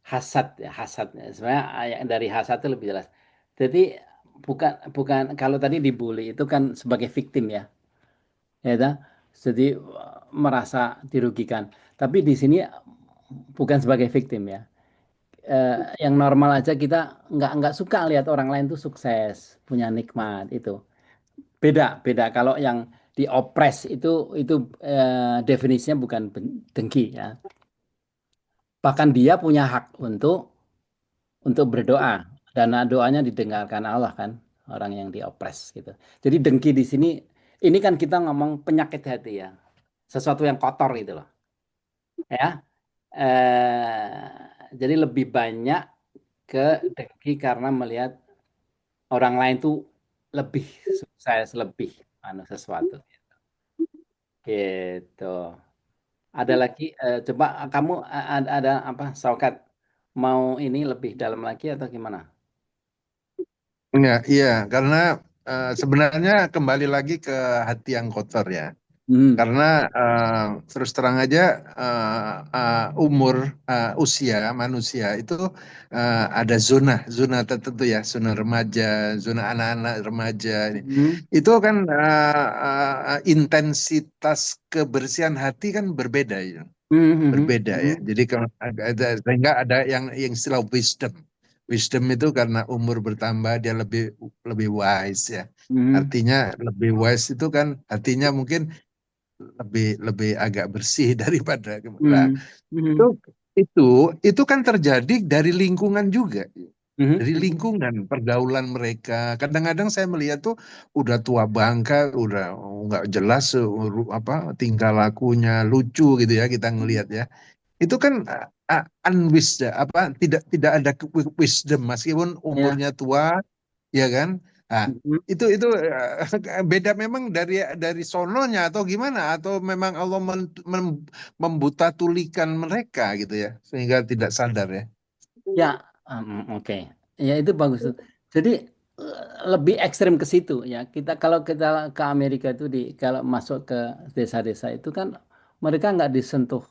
hasad ya, hasad. Sebenarnya dari hasad itu lebih jelas. Jadi bukan bukan kalau tadi dibully itu kan sebagai victim ya. Ya dah. Jadi merasa dirugikan. Tapi di sini bukan sebagai victim ya. Yang normal aja kita nggak suka lihat orang lain tuh sukses, punya nikmat itu. Beda, beda. Kalau yang diopres itu definisinya bukan dengki ya. Bahkan dia punya hak untuk berdoa dan doanya didengarkan Allah kan orang yang diopres gitu. Jadi dengki di sini ini kan kita ngomong penyakit hati ya. Sesuatu yang kotor gitu loh. Ya. Jadi lebih banyak ke dengki karena melihat orang lain tuh lebih sukses, lebih sesuatu gitu. Ada lagi, coba kamu ada apa, Saukat mau ini lebih dalam lagi atau gimana? Enggak, iya, karena sebenarnya kembali lagi ke hati yang kotor ya. Hmm. Karena terus terang aja usia manusia itu ada zona tertentu ya, zona remaja, zona anak-anak remaja. Hmm. Itu kan intensitas kebersihan hati kan berbeda ya, Hmm. Hmm. berbeda ya. Hmm. Jadi kalau sehingga ada yang istilah wisdom. Wisdom itu karena umur bertambah dia lebih lebih wise ya. Hmm. Artinya lebih wise itu kan artinya mungkin lebih lebih agak bersih daripada nah, Hmm. itu Hmm. itu itu kan terjadi dari lingkungan juga, Hmm. dari lingkungan pergaulan mereka. Kadang-kadang saya melihat tuh udah tua bangka, udah nggak jelas apa tingkah lakunya lucu gitu ya kita ngelihat ya. Itu kan unwisdom apa tidak ada wisdom meskipun Ya. umurnya tua ya kan. Nah, Hmm. itu beda memang dari sononya atau gimana atau memang Allah membuta tulikan mereka gitu ya sehingga tidak sadar ya. Ya, oke. Ya itu bagus tuh. Jadi lebih ekstrim ke situ ya. Kalau kita ke Amerika itu kalau masuk ke desa-desa itu kan mereka nggak disentuh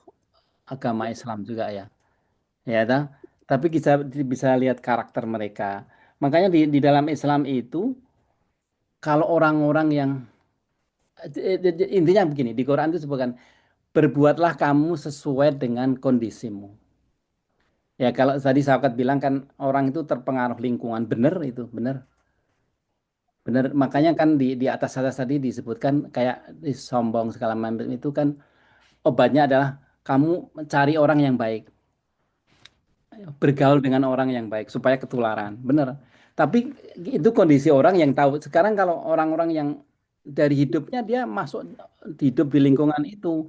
agama Islam juga ya. Ya, toh? Tapi kita bisa lihat karakter mereka. Makanya di dalam Islam itu kalau orang-orang yang intinya begini, di Quran itu sebutkan berbuatlah kamu sesuai dengan kondisimu. Ya kalau tadi sahabat bilang kan orang itu terpengaruh lingkungan, benar itu, benar. Benar, makanya kan di atas tadi disebutkan kayak sombong segala macam itu kan obatnya adalah kamu mencari orang yang baik, bergaul dengan orang yang baik supaya ketularan. Benar. Tapi itu kondisi orang yang tahu. Sekarang kalau orang-orang yang dari hidupnya dia masuk hidup di lingkungan itu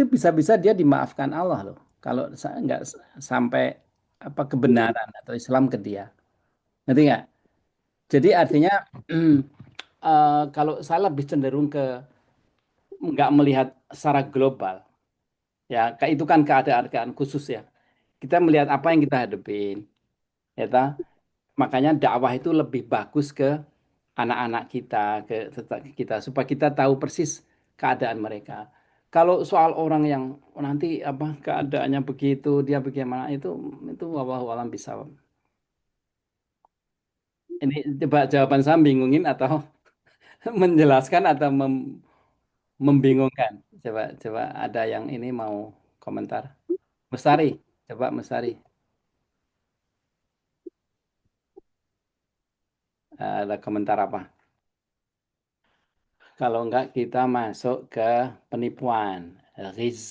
bisa-bisa dia dimaafkan Allah loh. Kalau nggak sampai apa kebenaran atau Islam ke dia. Ngerti nggak? Jadi artinya kalau saya lebih cenderung ke nggak melihat secara global. Ya, itu kan keadaan khusus ya. Kita melihat apa yang kita hadapin. Ya, makanya dakwah itu lebih bagus ke anak-anak kita, ke tetangga kita, supaya kita tahu persis keadaan mereka. Kalau soal orang yang nanti apa keadaannya begitu, dia bagaimana itu wallahu alam bisa. Ini coba jawaban saya bingungin atau menjelaskan atau membingungkan. Coba coba ada yang ini mau komentar. Mustari, coba Mustari. Ada komentar apa? Kalau enggak kita masuk ke penipuan. Riz.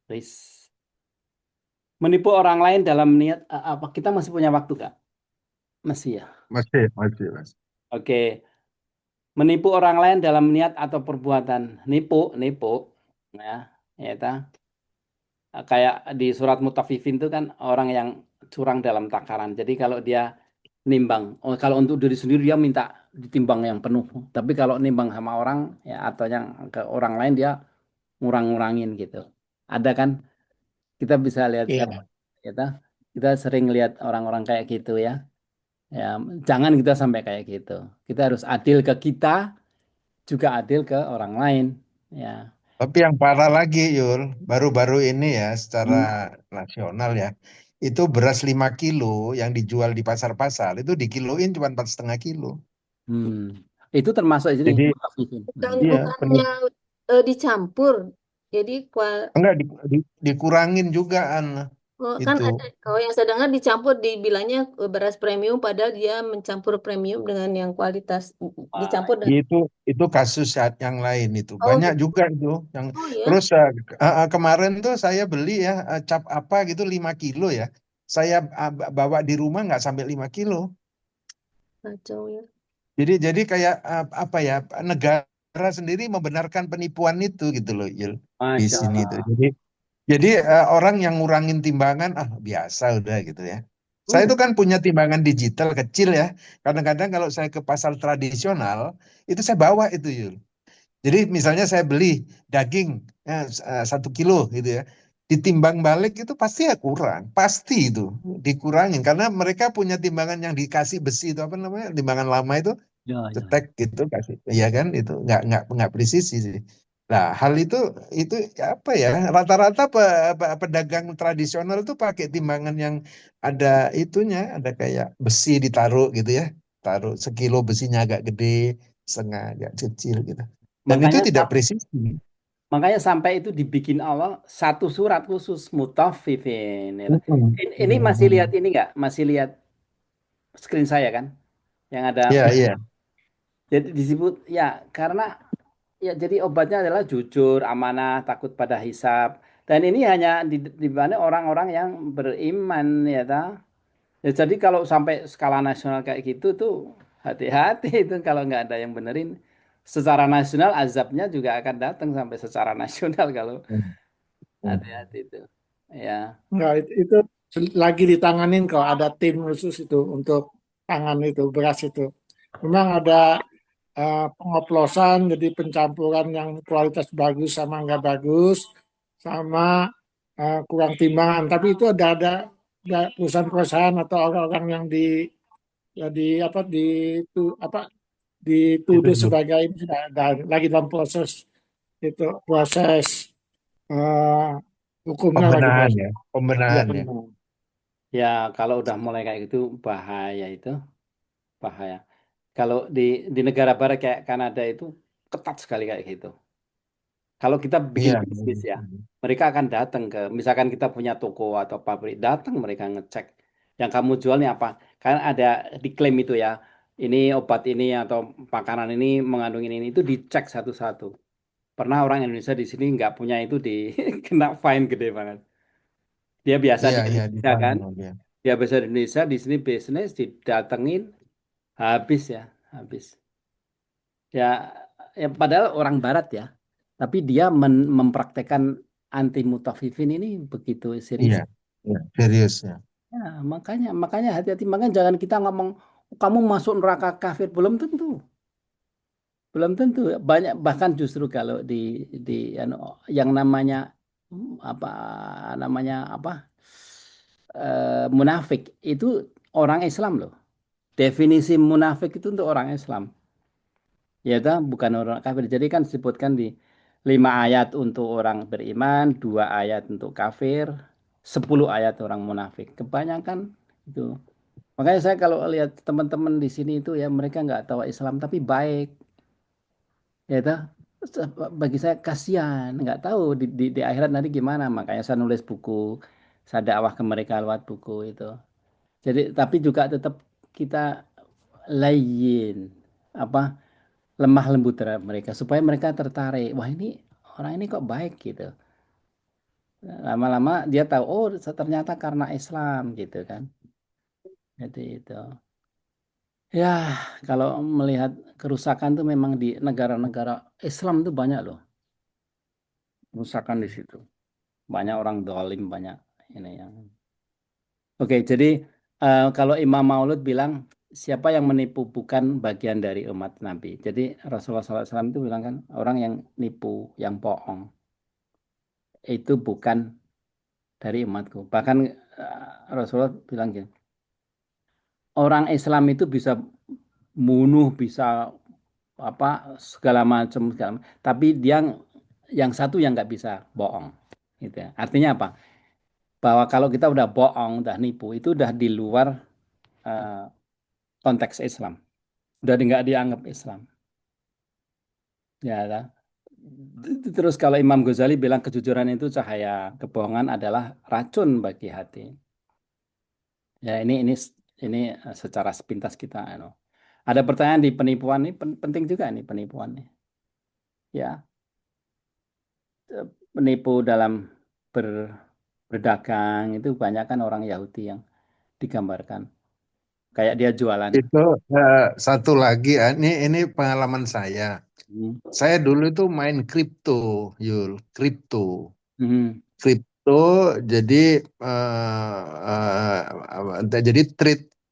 Riz. Menipu orang lain dalam niat apa? Kita masih punya waktu, Kak? Masih ya. Masih, masih, Mas. Oke. Menipu orang lain dalam niat atau perbuatan. Nipu, nipu. Ya, ya ta. Kayak di surat Mutaffifin itu kan orang yang curang dalam takaran. Jadi kalau dia nimbang, oh kalau untuk diri sendiri dia minta ditimbang yang penuh. Tapi kalau nimbang sama orang ya atau yang ke orang lain dia ngurang-ngurangin gitu. Ada kan? Kita bisa lihat Iya. siapa kita. Kita sering lihat orang-orang kayak gitu ya. Ya, jangan kita sampai kayak gitu. Kita harus adil ke kita, juga adil ke orang lain. Ya. Tapi yang parah lagi, Yul, baru-baru ini ya, secara Hmm. nasional ya, itu beras 5 kilo yang dijual di pasar-pasar, itu dikiloin cuma 4,5 kilo. Hmm. Itu termasuk ini Jadi, Mutaffifin. Bukan iya, bukannya dicampur. Jadi enggak dikurangin juga, kan itu. ada kalau yang saya dengar dicampur dibilangnya beras premium padahal dia mencampur premium dengan yang kualitas Wah, dicampur dengan Itu kasus saat yang lain itu. oh Banyak gitu. juga itu. Yang Oh ya, terus kemarin tuh saya beli ya cap apa gitu 5 kilo ya. Saya bawa di rumah nggak sampai 5 kilo. kacau ya. Jadi kayak apa ya, negara sendiri membenarkan penipuan itu gitu loh, Yul, di Masya sini tuh. Allah. Jadi orang yang ngurangin timbangan biasa udah gitu ya. Saya Hmm. itu kan punya timbangan digital kecil ya. Kadang-kadang kalau saya ke pasar tradisional itu saya bawa itu, Yul. Jadi misalnya saya beli daging 1 kilo gitu ya, ditimbang balik itu pasti ya kurang, pasti itu dikurangin karena mereka punya timbangan yang dikasih besi itu apa namanya, timbangan lama itu Ya, ya. cetek gitu kasih, ya kan itu nggak presisi sih. Nah hal itu apa ya, rata-rata pedagang tradisional itu pakai timbangan yang ada itunya, ada kayak besi ditaruh gitu ya, taruh sekilo besinya agak gede, setengah agak kecil gitu. Dan itu Makanya tidak presisi. makanya sampai itu dibikin Allah satu surat khusus Mutaffifin. Ya. Mm-mm. Ini masih lihat Mm-mm. ini nggak? Masih lihat screen saya kan? Yang ada Iya, iya. jadi disebut ya karena ya jadi obatnya adalah jujur, amanah, takut pada hisab. Dan ini hanya di mana orang-orang yang beriman ya ta. Ya, jadi kalau sampai skala nasional kayak gitu tuh hati-hati itu kalau nggak ada yang benerin. Secara nasional azabnya juga akan datang sampai secara nasional kalau Mm. hati-hati itu. Ya. Enggak, itu lagi ditanganin kok. Ada tim khusus itu untuk tangan itu, beras itu. Memang ada pengoplosan, jadi pencampuran yang kualitas bagus sama nggak bagus, sama kurang timbangan. Tapi itu ada perusahaan-perusahaan atau orang-orang yang ya di apa itu apa Itu dituduh tuh sebagai ini sudah ada lagi dalam proses eh, hukumnya lagi pembenahan proses. ya, Ya pembenahan ya. benar. Ya, kalau udah mulai kayak gitu bahaya itu, bahaya. Kalau di negara barat kayak Kanada itu ketat sekali kayak gitu. Kalau kita bikin Iya. bisnis ya, mereka akan datang ke, misalkan kita punya toko atau pabrik, datang mereka ngecek yang kamu jual nih apa. Kan ada diklaim itu ya, ini obat ini atau makanan ini mengandung ini itu dicek satu-satu. Pernah orang Indonesia di sini nggak punya itu di kena fine gede banget. Dia biasa Iya, di iya, Indonesia kan, dipanggil dia. dia biasa di Indonesia di sini bisnis didatengin habis ya, habis. Ya, ya padahal orang Barat ya, tapi dia mempraktekkan anti mutafifin ini begitu serius. Iya, iya, serius ya. Ya, makanya hati-hati. Makanya jangan kita ngomong kamu masuk neraka kafir, belum tentu. Belum tentu. Banyak bahkan justru kalau di anu, yang namanya apa namanya munafik itu orang Islam loh. Definisi munafik itu untuk orang Islam. Ya itu bukan orang kafir. Jadi kan disebutkan di 5 ayat untuk orang beriman, 2 ayat untuk kafir, 10 ayat orang munafik. Kebanyakan itu. Makanya saya kalau lihat teman-teman di sini itu ya mereka nggak tahu Islam tapi baik, ya itu bagi saya kasihan, nggak tahu di akhirat nanti gimana. Makanya saya nulis buku, saya dakwah ke mereka lewat buku itu. Jadi tapi juga tetap kita layin apa lemah lembut terhadap mereka supaya mereka tertarik. Wah ini orang ini kok baik gitu. Lama-lama dia tahu oh ternyata karena Islam gitu kan. Jadi itu. Ya, kalau melihat kerusakan tuh memang di negara-negara Islam tuh banyak loh, kerusakan di situ. Banyak orang dolim, banyak ini yang. Oke, jadi kalau Imam Maulud bilang siapa yang menipu bukan bagian dari umat Nabi. Jadi Rasulullah SAW itu bilang kan orang yang nipu, yang bohong itu bukan dari umatku. Bahkan Rasulullah bilang gitu, orang Islam itu bisa bunuh, bisa apa segala macam, tapi dia yang satu yang nggak bisa bohong gitu ya. Artinya apa, bahwa kalau kita udah bohong udah nipu itu udah di luar eh, konteks Islam, udah nggak dianggap Islam ya lah. Terus kalau Imam Ghazali bilang kejujuran itu cahaya, kebohongan adalah racun bagi hati. Ya ini secara sepintas kita ada pertanyaan di penipuan ini penting juga nih penipuan nih ya. Penipu dalam ber- berdagang itu banyak kan orang Yahudi yang digambarkan kayak dia jualan. Itu satu lagi, ini pengalaman saya. Hmm. Saya dulu itu main kripto, Yul, kripto. Hmm. Kripto jadi jadi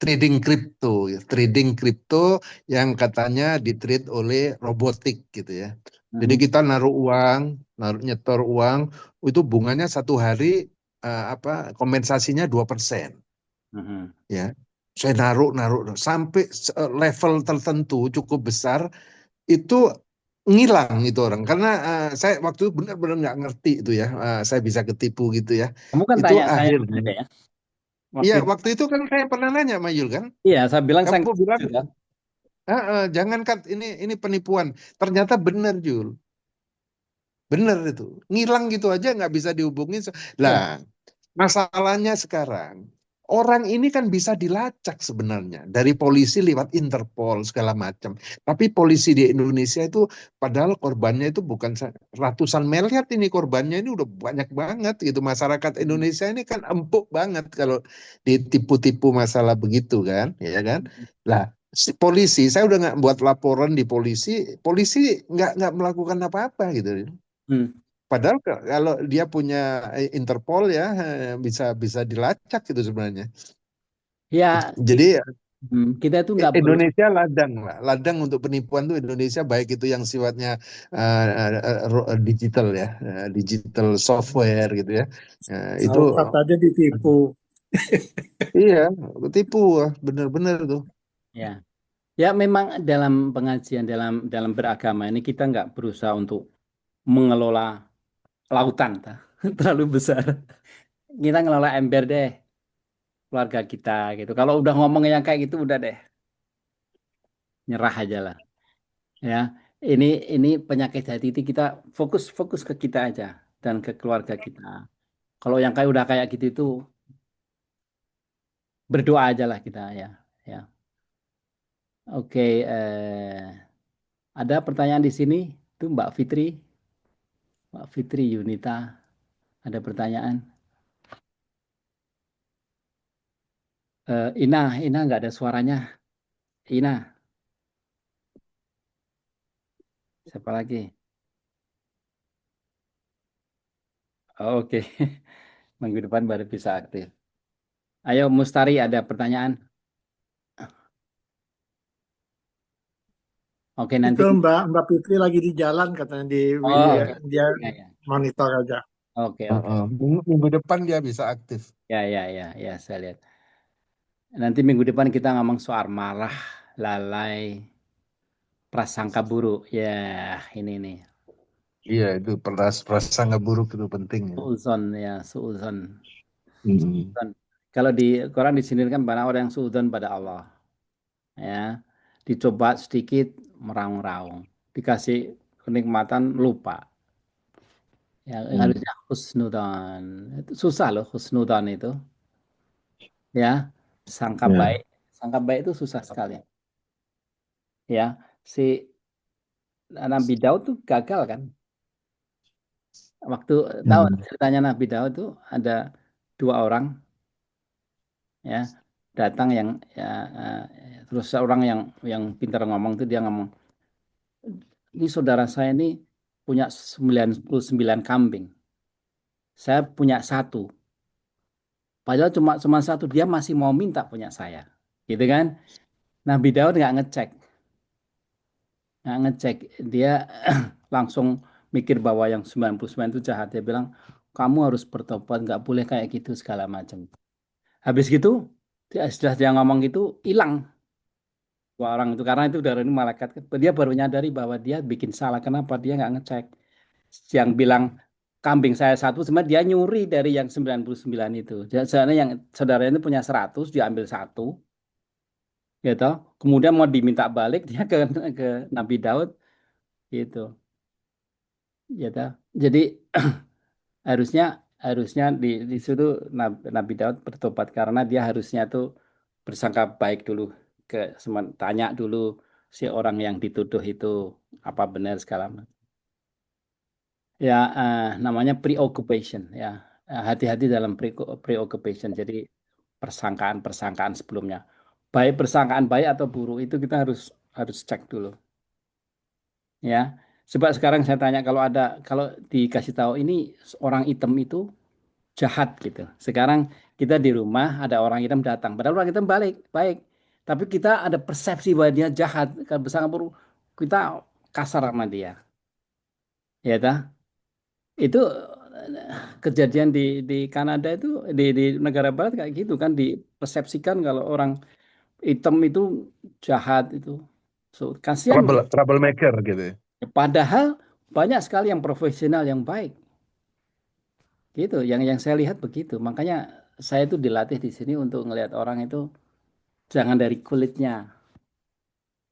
trading kripto, ya. Trading kripto yang katanya di-trade oleh robotik gitu ya. Jadi Hmm. kita naruh uang, nyetor uang, itu bunganya satu hari kompensasinya 2%. Hmm. Ya, saya naruh sampai level tertentu cukup besar itu ngilang itu orang karena saya waktu itu benar-benar nggak ngerti itu ya, saya bisa ketipu gitu ya. Kamu kan Itu tanya saya akhirnya juga ya ya waktu itu. waktu itu kan saya pernah nanya sama Yul kan, Iya, saya bilang saya kamu nggak bilang setuju kan. jangan kan ini penipuan, ternyata benar Yul, benar itu ngilang gitu aja nggak bisa dihubungin. Iya. Lah, masalahnya sekarang, orang ini kan bisa dilacak sebenarnya dari polisi lewat Interpol segala macam. Tapi polisi di Indonesia itu, padahal korbannya itu bukan ratusan miliar ini korbannya ini udah banyak banget gitu. Masyarakat Hmm. Indonesia ini kan empuk banget kalau ditipu-tipu masalah begitu kan, ya kan? Lah, si polisi, saya udah nggak buat laporan di polisi, polisi nggak melakukan apa-apa gitu. Hmm. Padahal kalau dia punya Interpol ya bisa bisa dilacak gitu sebenarnya. Ya, Jadi kita itu nggak perlu. Indonesia ladang lah, ladang untuk penipuan tuh Indonesia baik itu yang sifatnya digital ya, digital software gitu ya. Itu Saukat aja ditipu. iya tipu, bener-bener tuh. Ya, ya memang dalam pengajian dalam dalam beragama ini kita nggak berusaha untuk mengelola lautan, terlalu besar. Kita ngelola ember deh, keluarga kita gitu. Kalau udah ngomong yang kayak gitu udah deh, nyerah aja lah. Ya, ini ini penyakit hati itu kita fokus fokus ke kita aja dan ke keluarga kita. Kalau yang kayak udah kayak gitu itu berdoa aja lah kita ya. Ya. Oke, ada pertanyaan di sini. Itu Mbak Fitri Yunita, ada pertanyaan. Ina nggak ada suaranya. Ina, siapa lagi? Oh, oke, minggu depan baru bisa aktif. Ayo, Mustari, ada pertanyaan? Oke, nanti. Itu Mbak Fitri lagi di jalan katanya di Oh, Widya, oke. dia Ya, ya. monitor aja. Oke, oke. Heeh. Minggu depan dia bisa aktif. Ya, ya, ya, ya, saya lihat. Nanti minggu depan kita ngomong soal marah, lalai, prasangka buruk. Ya, ini nih. Iya, itu prasangka buruk itu penting ya. Suuzon ya, suuzon. Mm-mm. Suudzon. Kalau di Quran di sini kan banyak orang yang suudzon pada Allah. Ya, dicoba sedikit meraung-raung, dikasih kenikmatan lupa. Ya, Mm. harusnya husnudan. Itu susah loh husnudan itu. Ya, sangka Ya. baik. Sangka baik itu susah sekali. Ya, si Nabi Daud tuh gagal kan. Waktu tahu Mm. ceritanya Nabi Daud tuh ada dua orang ya datang yang ya, terus seorang yang pintar ngomong tuh dia ngomong, ini saudara saya ini punya 99 kambing, saya punya satu, padahal cuma cuma satu, dia masih mau minta punya saya, gitu kan. Nabi Daud nggak ngecek, dia langsung mikir bahwa yang 99 itu jahat. Dia bilang, kamu harus bertobat, nggak boleh kayak gitu segala macam. Habis gitu, setelah dia ngomong gitu, hilang dua orang itu, karena itu dari ini malaikat. Dia baru nyadari bahwa dia bikin salah. Kenapa dia nggak ngecek? Yang bilang kambing saya satu, sebenarnya dia nyuri dari yang 99 itu. Sebenarnya yang saudaranya itu punya 100, dia ambil satu, gitu. Kemudian mau diminta balik, dia ke Nabi Daud, gitu. Gitu. Jadi harusnya harusnya di situ Nabi Daud bertobat, karena dia harusnya tuh bersangka baik dulu, tanya dulu si orang yang dituduh itu apa benar segala macam. Ya, namanya preoccupation ya. Hati-hati dalam preoccupation. Jadi persangkaan-persangkaan sebelumnya. Baik persangkaan baik atau buruk itu kita harus harus cek dulu ya. Sebab sekarang saya tanya, kalau dikasih tahu ini orang hitam itu jahat gitu. Sekarang kita di rumah ada orang hitam datang, padahal orang hitam balik baik. Tapi kita ada persepsi bahwa dia jahat. Kalau bersangka buruk, kita kasar sama dia. Ya dah. Itu kejadian di Kanada itu, di negara barat kayak gitu kan, dipersepsikan kalau orang hitam itu jahat itu. So, kasihan. Troublemaker gitu ya. Padahal banyak sekali yang profesional yang baik. Gitu, yang saya lihat begitu. Makanya saya itu dilatih di sini untuk ngelihat orang itu jangan dari kulitnya.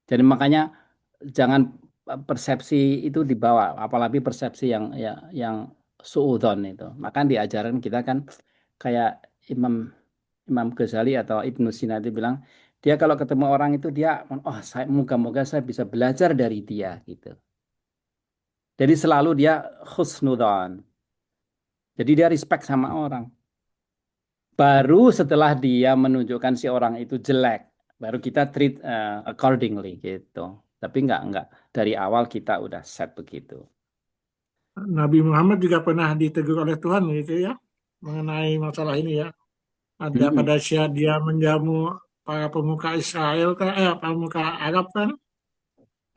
Jadi makanya jangan persepsi itu dibawa, apalagi persepsi yang suudzon itu. Maka diajaran kita kan kayak Imam Imam Ghazali atau Ibnu Sina itu bilang, dia kalau ketemu orang itu dia, oh saya moga-moga saya bisa belajar dari dia gitu. Jadi selalu dia husnudzon. Jadi dia respect sama orang. Baru setelah dia menunjukkan si orang itu jelek, baru kita treat accordingly gitu. Tapi nggak dari awal kita udah set begitu. Nabi Muhammad juga pernah ditegur oleh Tuhan gitu ya mengenai masalah ini ya. Ada Mm-mm. pada saat dia menjamu para pemuka Israel kan, pemuka Arab kan,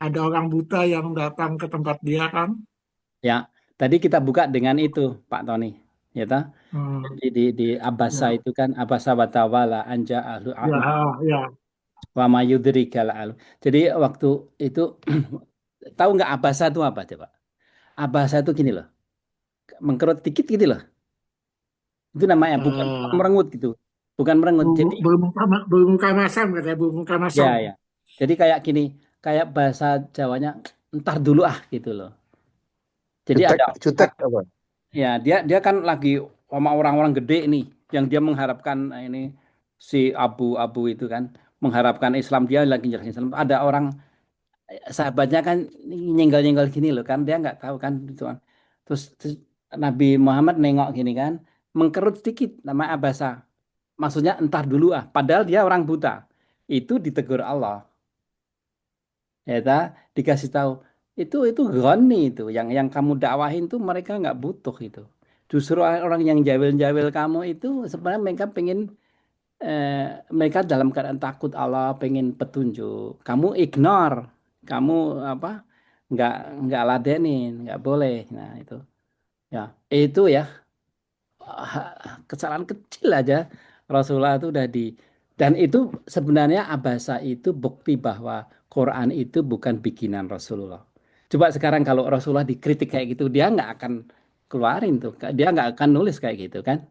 ada orang buta yang datang ke tempat dia kan. Ya, tadi kita buka dengan itu, Pak Tony. Ya, toh? Hmm, Di Abasa ya, itu kan Abasa watawala anja ahlu ya, a'ma ya. wa ma yudrikal alu. Jadi waktu itu tahu nggak Abasa itu apa coba? Abasa itu gini loh, mengkerut dikit gitu loh. Itu namanya bukan Eh, merengut gitu. Bukan merengut. Jadi bermuka masam katanya bermuka ya, masam. ya. Jadi kayak gini, kayak bahasa Jawanya entar dulu ah gitu loh. Jadi Cutek, ada cutek apa? ya, dia dia kan lagi sama orang-orang gede nih yang dia mengharapkan ini si abu-abu itu kan. mengharapkan Islam, dia lagi jelasin Islam. Ada orang sahabatnya kan nyenggol-nyenggol gini loh kan, dia nggak tahu kan gitu kan. Terus Nabi Muhammad nengok gini kan, mengkerut sedikit nama Abasa. Maksudnya entar dulu ah. Padahal dia orang buta. Itu ditegur Allah. Ya dikasih tahu itu goni itu yang kamu dakwahin tuh mereka nggak butuh itu. Justru orang yang jawil-jawil kamu itu sebenarnya mereka pengen eh, mereka dalam keadaan takut Allah, pengen petunjuk. Kamu ignore, kamu apa? Nggak nggak ladenin, nggak boleh. Nah ya itu ya kesalahan kecil aja Rasulullah itu udah di dan itu sebenarnya Abasa itu bukti bahwa Quran itu bukan bikinan Rasulullah. Coba sekarang kalau Rasulullah dikritik kayak gitu dia nggak akan keluarin tuh, dia nggak akan nulis kayak gitu kan.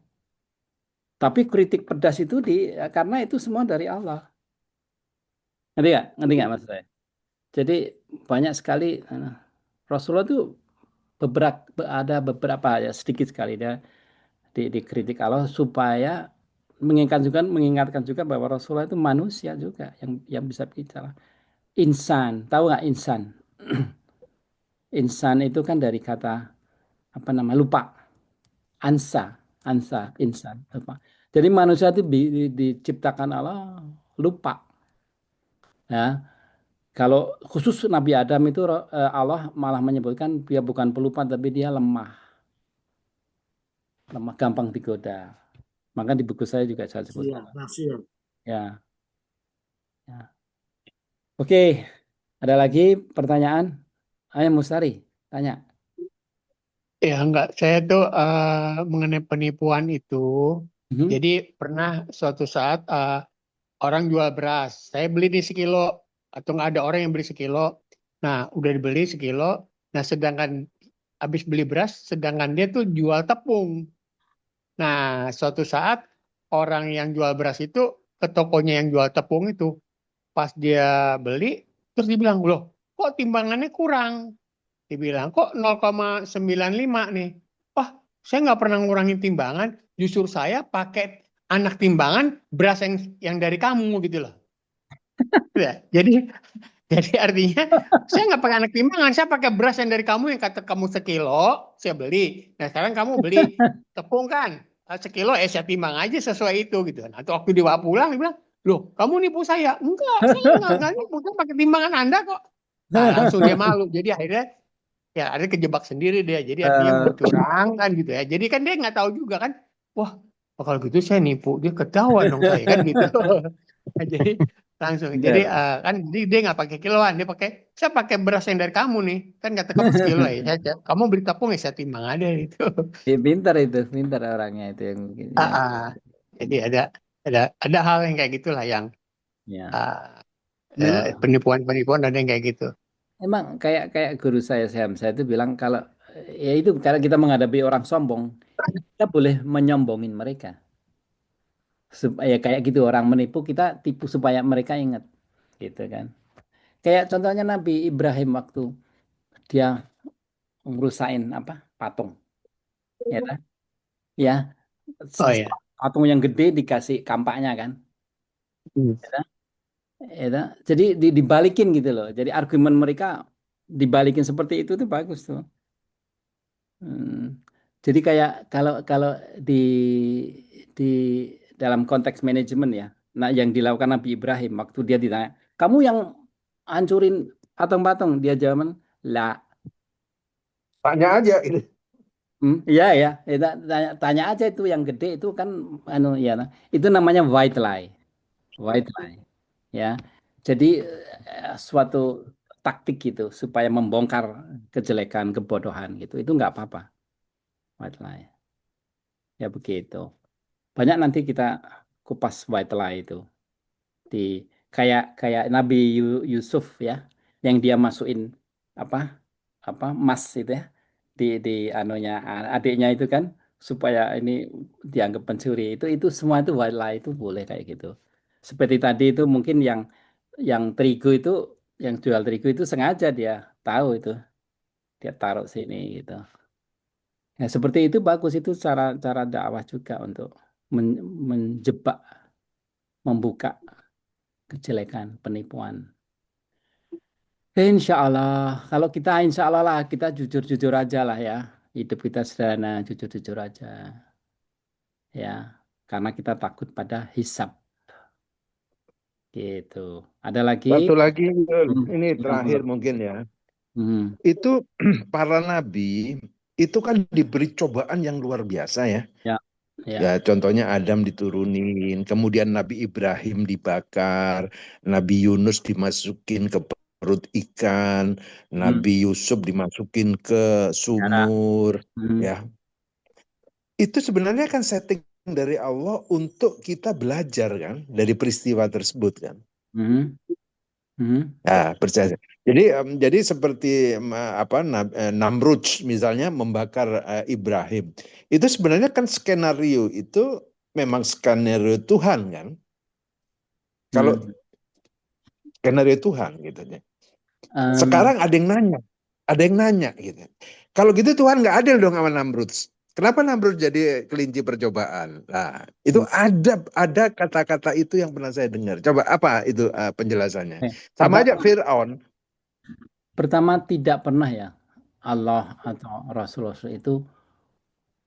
Tapi kritik pedas itu karena itu semua dari Allah. Ngerti nggak? Ngerti nggak maksud saya? Jadi banyak sekali Rasulullah itu ada beberapa ya sedikit sekali dia dikritik Allah supaya mengingatkan juga bahwa Rasulullah itu manusia juga yang bisa bicara. Insan, tahu nggak insan? Insan itu kan dari kata apa nama lupa, ansa, insan, lupa. Jadi manusia itu diciptakan Allah lupa. Ya, kalau khusus Nabi Adam itu Allah malah menyebutkan dia bukan pelupa tapi dia lemah gampang digoda. Maka di buku saya juga saya Iya, sebutkan. nasir. Ya, ya. Oke, ada lagi pertanyaan? Ayo Mustari, tanya. Ya, enggak. Saya tuh mengenai penipuan itu. Mhm. Jadi pernah suatu saat orang jual beras. Saya beli di sekilo atau nggak ada orang yang beli sekilo. Nah, udah dibeli sekilo. Nah, sedangkan habis beli beras, sedangkan dia tuh jual tepung. Nah, suatu saat orang yang jual beras itu ke tokonya yang jual tepung itu. Pas dia beli, terus dibilang, loh, kok timbangannya kurang? Dibilang, kok 0,95 nih? Wah, saya nggak pernah ngurangin timbangan. Justru saya pakai anak timbangan beras yang dari kamu gitu loh. Ya, jadi artinya saya nggak pakai anak timbangan, saya pakai beras yang dari kamu yang kata kamu sekilo, saya beli. Nah sekarang kamu beli tepung kan, sekilo saya timbang aja sesuai itu gitu. Nah waktu dibawa pulang dia bilang, loh kamu nipu saya? Enggak, saya nggak nipu, saya pakai timbangan Anda kok. Nah langsung dia malu. Jadi akhirnya ya ada kejebak sendiri dia. Jadi artinya mau curang kan gitu ya. Jadi kan dia nggak tahu juga kan. Wah, kalau gitu saya nipu, dia ketahuan dong saya kan gitu. Nah, jadi langsung. Jadi Bener. kan dia nggak pakai kiloan, dia pakai saya pakai beras yang dari kamu nih. Kan kata kamu sekilo ya. Kamu beli tepung ya saya timbang ada gitu. Pintar itu, pintar orangnya itu yang mungkin Ah, yang ah. Jadi ada hal yang kayak gitulah yang ya. ah, Dulu penipuan-penipuan ada yang kayak gitu. emang kayak kayak guru saya itu bilang kalau ya itu kalau kita menghadapi orang sombong, kita boleh menyombongin mereka. Supaya kayak gitu orang menipu kita tipu supaya mereka ingat gitu kan. Kayak contohnya Nabi Ibrahim waktu dia ngerusain apa patung ya kan? Ya Oh ya. patung yang gede dikasih kampaknya kan. Hmm. Ya, jadi dibalikin gitu loh. Jadi argumen mereka dibalikin seperti itu tuh bagus tuh. Hmm. Jadi kayak kalau kalau di di dalam konteks manajemen ya, nah yang dilakukan Nabi Ibrahim waktu dia ditanya, kamu yang hancurin patung-patung, dia jawaban, lah, Tanya aja ini. iya ya, tanya aja itu yang gede itu kan, anu ya, nah, itu namanya white lie, ya. Jadi suatu taktik gitu supaya membongkar kejelekan, kebodohan gitu, itu nggak apa-apa, white lie, ya begitu. Banyak nanti kita kupas white lie itu di kayak kayak Nabi Yusuf ya, yang dia masukin apa emas itu ya di anunya adiknya itu kan supaya ini dianggap pencuri itu semua itu white lie itu boleh kayak gitu. Seperti tadi itu mungkin yang terigu itu yang jual terigu itu sengaja dia tahu itu dia taruh sini gitu. Ya, seperti itu bagus itu cara cara dakwah juga untuk menjebak membuka kejelekan, penipuan. Insya Allah, kalau kita insya Allah lah, kita jujur-jujur aja lah ya. Hidup kita sederhana, jujur-jujur aja. Ya, karena kita takut pada hisab. Gitu. Ada lagi? Satu lagi, Yul. Hmm, Ini yang terakhir belum. mungkin ya. Hmm, Itu para nabi itu kan diberi cobaan yang luar biasa ya. ya, ya. Ya, contohnya Adam diturunin, kemudian Nabi Ibrahim dibakar, Nabi Yunus dimasukin ke perut ikan, Hmm, Nabi Yusuf dimasukin ke cara. sumur, Hmm, ya. Itu sebenarnya kan setting dari Allah untuk kita belajar kan dari peristiwa tersebut kan. hmm, hmm, Nah, percaya. Jadi seperti Namrud misalnya membakar Ibrahim. Itu sebenarnya kan skenario itu memang skenario Tuhan kan. Kalau hmm. skenario Tuhan gitu ya. Em, Sekarang ada yang nanya gitu. Kalau gitu Tuhan nggak adil dong sama Namrud. Kenapa Namrud jadi kelinci percobaan? Nah, itu ada kata-kata itu yang pernah saya dengar. Coba apa itu penjelasannya? Sama aja pertama, Fir'aun. pertama tidak pernah ya Allah atau Rasulullah itu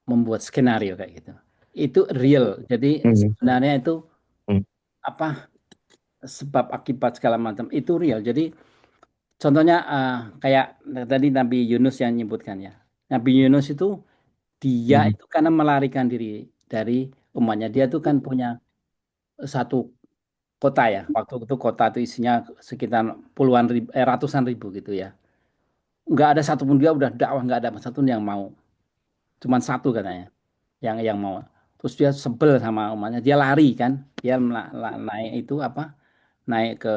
membuat skenario kayak gitu. Itu real. Jadi Hmm. sebenarnya itu Hmm. apa sebab akibat segala macam itu real. Jadi contohnya kayak tadi Nabi Yunus yang nyebutkan ya. Nabi Yunus itu dia Hmm. itu karena melarikan diri dari umatnya. Dia tuh kan punya satu kota ya. Waktu itu kota itu isinya sekitar puluhan ribu, ratusan ribu gitu ya. Nggak ada satupun dia udah dakwah nggak ada satupun yang mau. Cuman satu katanya yang mau. Terus dia sebel sama umatnya. Dia lari kan. Dia naik itu apa? Naik ke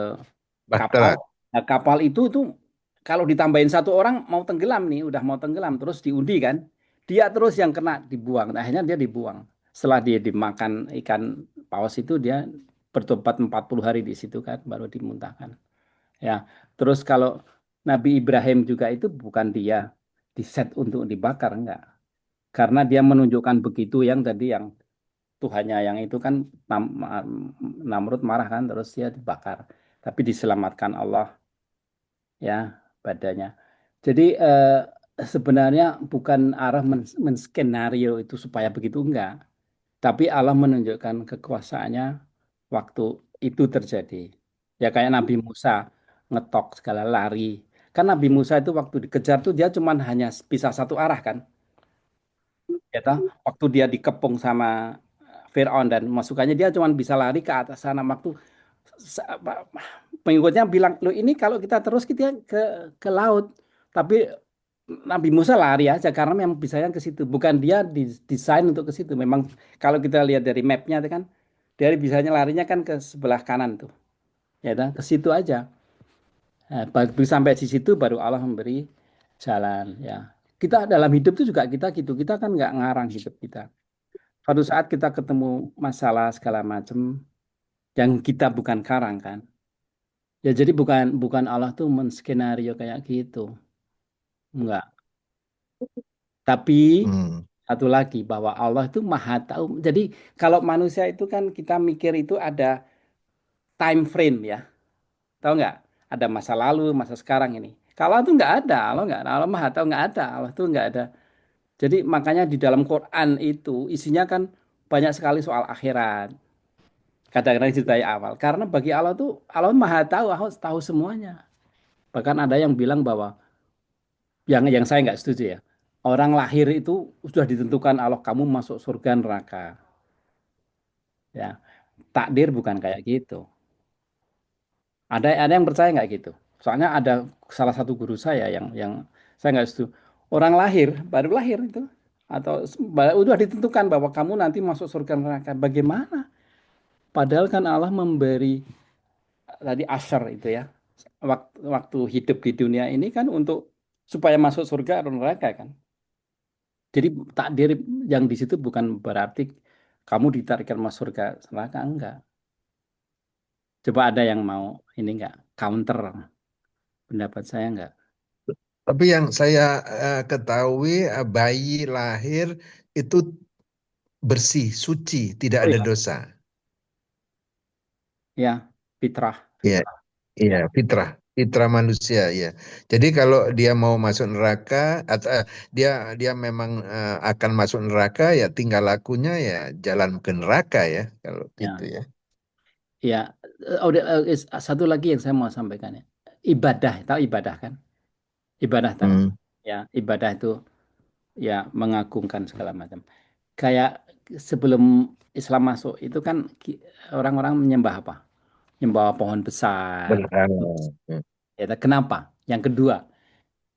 kapal. Bahtera. Nah, kapal itu tuh kalau ditambahin satu orang mau tenggelam nih, udah mau tenggelam terus diundi kan. Dia terus yang kena dibuang. Nah, akhirnya dia dibuang. Setelah dia dimakan ikan paus itu dia bertobat 40 hari di situ kan baru dimuntahkan. Ya. Terus kalau Nabi Ibrahim juga itu bukan dia diset untuk dibakar enggak. Karena dia menunjukkan begitu yang tadi yang Tuhannya yang itu kan Namrud marah kan terus dia dibakar. Tapi diselamatkan Allah ya badannya. Jadi sebenarnya bukan arah menskenario itu supaya begitu enggak. Tapi Allah menunjukkan kekuasaannya waktu itu terjadi. Ya kayak Nabi Musa ngetok segala lari. Kan Nabi Musa itu waktu dikejar tuh dia cuman hanya bisa satu arah kan. Ya toh, waktu dia dikepung sama Fir'aun dan masukannya dia cuma bisa lari ke atas sana waktu pengikutnya bilang, "Loh ini kalau kita terus kita ke laut." Tapi Nabi Musa lari aja karena memang bisanya ke situ. Bukan dia desain untuk ke situ. Memang kalau kita lihat dari mapnya itu kan dari bisanya larinya kan ke sebelah kanan tuh. Ya kan? Ke situ aja. Nah, baru sampai di situ baru Allah memberi jalan ya. Kita dalam hidup itu juga kita gitu. Kita kan nggak ngarang hidup kita. Suatu saat kita ketemu masalah segala macam yang kita bukan karang kan. Ya jadi bukan bukan Allah tuh menskenario kayak gitu. Enggak. Tapi Hmm. satu lagi bahwa Allah itu maha tahu. Jadi kalau manusia itu kan kita mikir itu ada time frame ya. Tahu nggak? Ada masa lalu, masa sekarang ini. Kalau itu nggak ada, Allah nggak, Allah maha tahu nggak ada, Allah tuh nggak ada. Jadi makanya di dalam Quran itu isinya kan banyak sekali soal akhirat. Kadang-kadang diceritai awal. Karena bagi Allah tuh Allah maha tahu, Allah tahu semuanya. Bahkan ada yang bilang bahwa yang saya nggak setuju ya. Orang lahir itu sudah ditentukan Allah kamu masuk surga neraka. Ya, takdir bukan kayak gitu. Ada yang percaya nggak gitu? Soalnya ada salah satu guru saya yang saya nggak setuju. Orang lahir baru lahir itu atau udah ditentukan bahwa kamu nanti masuk surga neraka. Bagaimana? Padahal kan Allah memberi tadi asyar itu ya. Waktu hidup di dunia ini kan untuk supaya masuk surga atau neraka kan. Jadi takdir yang di situ bukan berarti kamu ditarikkan masuk surga neraka enggak. Coba ada yang mau ini enggak counter pendapat saya enggak? Tapi yang saya ketahui bayi lahir itu bersih, suci, tidak Oh ada iya. dosa. Ya. fitrah, Iya, fitrah. iya, fitrah manusia, ya. Jadi kalau dia mau masuk neraka atau dia dia memang akan masuk neraka, ya tinggal lakunya ya jalan ke neraka ya, kalau gitu Ya, ya. ya. Satu lagi yang saya mau sampaikan ya. Ibadah, tahu ibadah kan? Ibadah tahu. Hmm, Ya, ibadah itu ya mengagungkan segala macam. Kayak sebelum Islam masuk itu kan orang-orang menyembah apa? Menyembah pohon besar. benar. Hmm. Ya, kenapa? Yang kedua,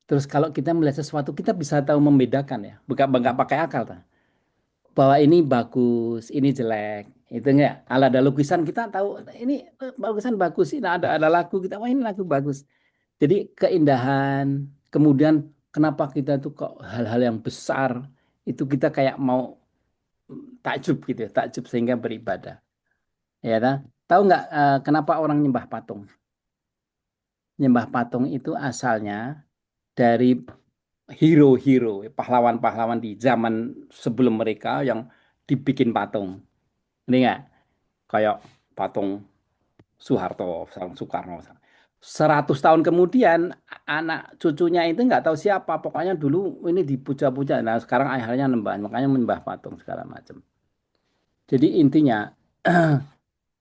terus kalau kita melihat sesuatu kita bisa tahu membedakan ya, bukan nggak pakai akal ta. Bahwa ini bagus, ini jelek, itu enggak. Kalau ada lukisan kita tahu ini lukisan bagus, ini ada lagu kita, wah ini lagu bagus. Jadi keindahan, kemudian kenapa kita tuh kok hal-hal yang besar itu kita kayak mau takjub gitu, ya, takjub sehingga beribadah. Ya, tahu nggak kenapa orang nyembah patung? Nyembah patung itu asalnya dari hero-hero, pahlawan-pahlawan di zaman sebelum mereka yang dibikin patung. Ini nggak? Kayak patung Soeharto, Soekarno. 100 tahun kemudian anak cucunya itu nggak tahu siapa. Pokoknya dulu ini dipuja-puja. Nah sekarang akhirnya nembah, makanya menyembah patung segala macam. Jadi intinya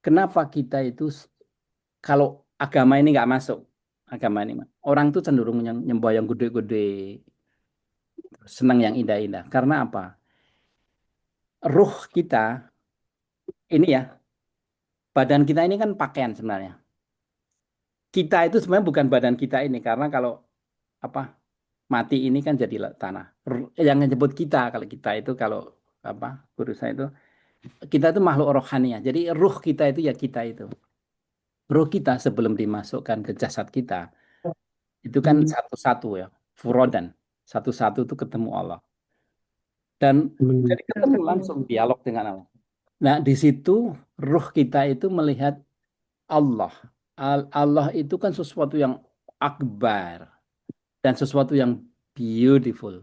kenapa kita itu kalau agama ini nggak masuk, agama ini orang tuh cenderung yang nyembah yang gede-gede, senang yang indah-indah. Karena apa? Ruh kita ini ya, badan kita ini kan pakaian sebenarnya. Kita itu sebenarnya bukan badan kita ini karena kalau apa mati ini kan jadi tanah. Yang menyebut kita kalau kita itu kalau apa guru saya itu kita itu makhluk rohani ya. Jadi ruh kita itu ya kita itu. Ruh kita sebelum dimasukkan ke jasad kita itu kan satu-satu ya, furodan. Satu-satu itu ketemu Allah. Dan jadi ketemu langsung dialog dengan Allah. Nah, di situ ruh kita itu melihat Allah. Allah itu kan sesuatu yang akbar dan sesuatu yang beautiful,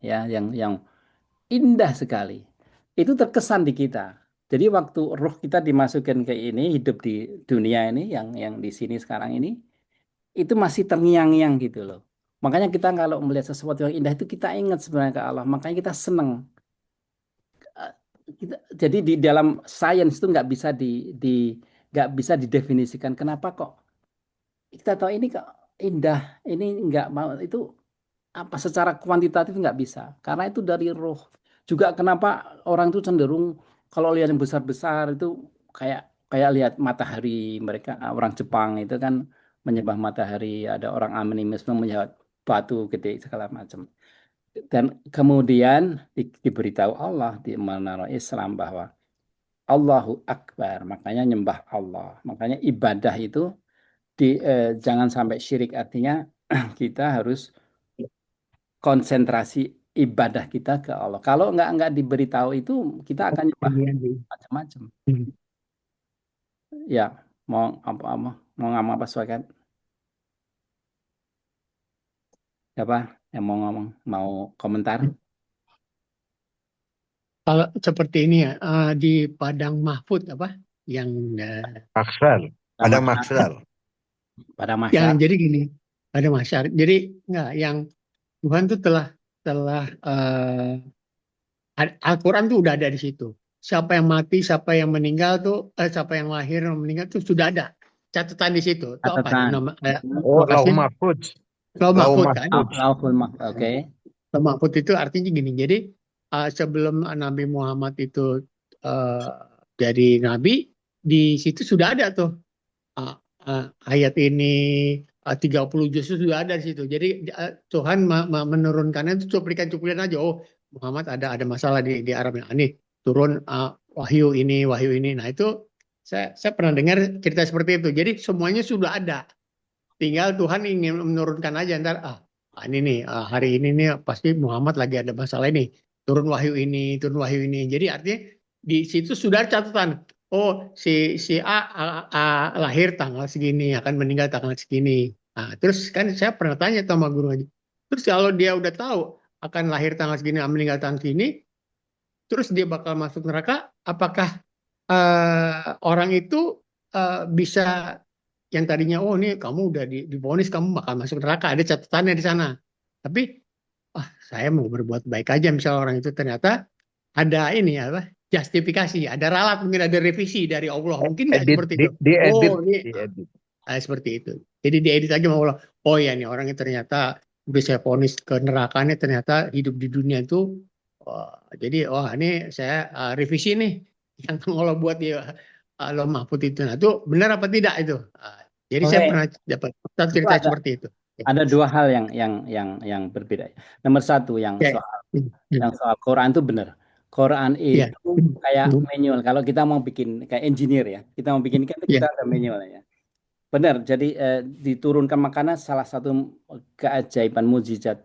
ya, yang indah sekali. Itu terkesan di kita. Jadi waktu ruh kita dimasukkan ke ini, hidup di dunia ini, yang di sini sekarang ini, itu masih terngiang-ngiang gitu loh. Makanya kita kalau melihat sesuatu yang indah itu kita ingat sebenarnya ke Allah. Makanya kita senang. Jadi di dalam sains itu di nggak bisa didefinisikan kenapa kok kita tahu ini kok indah, ini nggak mau itu apa secara kuantitatif nggak bisa karena itu dari roh. Juga kenapa orang itu cenderung kalau lihat yang besar-besar itu kayak kayak lihat matahari mereka orang Jepang itu kan menyembah matahari, ada orang animisme menyembah batu gede segala macam. Dan kemudian diberitahu Allah di menara Islam bahwa Allahu Akbar, makanya nyembah Allah. Makanya ibadah itu jangan sampai syirik, artinya kita harus konsentrasi ibadah kita ke Allah. Kalau nggak diberitahu itu kita akan nyembah macam-macam. Ya, mau apa mau ngomong apa Swagat? Siapa yang mau ngomong? Mau komentar? Kalau seperti ini ya, di Padang Mahfud apa yang Maksar, ada Sama maksar. pada yang masyarakat. jadi gini, ada masyarakat. Jadi enggak yang Tuhan tuh telah Al-Quran tuh udah ada di situ. Siapa yang mati, siapa yang meninggal tuh, siapa yang lahir, yang meninggal tuh sudah ada catatan di situ. Itu apa? Catatan. Nama Oh, Lauh lokasinya Mahfudz. Lauh Lauh Mahfud kan? Mahfudz. Lauhul Mahfuz. Oke. Lauh Mahfud itu artinya gini. Jadi sebelum Nabi Muhammad itu uh, jadi nabi, di situ sudah ada tuh ayat ini 30 juz itu sudah ada di situ. Jadi Tuhan menurunkannya itu cuplikan-cuplikan aja. Oh, Muhammad ada masalah di Arab ini turun wahyu ini, wahyu ini. Nah, itu saya pernah dengar cerita seperti itu. Jadi semuanya sudah ada. Tinggal Tuhan ingin menurunkan aja ntar ini nih hari ini nih pasti Muhammad lagi ada masalah ini. Turun wahyu ini, turun wahyu ini. Jadi artinya di situ sudah ada catatan. Oh, si lahir tanggal segini, akan meninggal tanggal segini. Nah, terus kan saya pernah tanya sama guru aja. Terus kalau dia udah tahu akan lahir tanggal segini, akan meninggal tanggal segini, terus dia bakal masuk neraka, apakah orang itu bisa yang tadinya oh ini kamu udah divonis kamu bakal masuk neraka, ada catatannya di sana. Tapi saya mau berbuat baik aja, misalnya orang itu ternyata ada ini apa justifikasi, ada ralat, mungkin ada revisi dari Allah, mungkin nggak Edit, seperti itu. diedit, Oh ini diedit. seperti itu. Jadi diedit aja sama Allah. Oh ya nih orang yang ternyata udah saya vonis ke nerakanya ternyata hidup di dunia itu. Jadi ini saya revisi nih yang Allah buat di Allah Mahfud itu. Nah itu benar apa tidak itu? Jadi saya Oke, pernah dapat itu cerita ada seperti itu. ada dua hal yang berbeda. Nomor satu Ya. yang soal Quran itu benar. Quran Ya. itu kayak manual. Kalau kita mau bikin kayak engineer ya, kita mau bikin kan kita Ya. ada manual ya. Benar. Jadi diturunkan makanya salah satu keajaiban mukjizat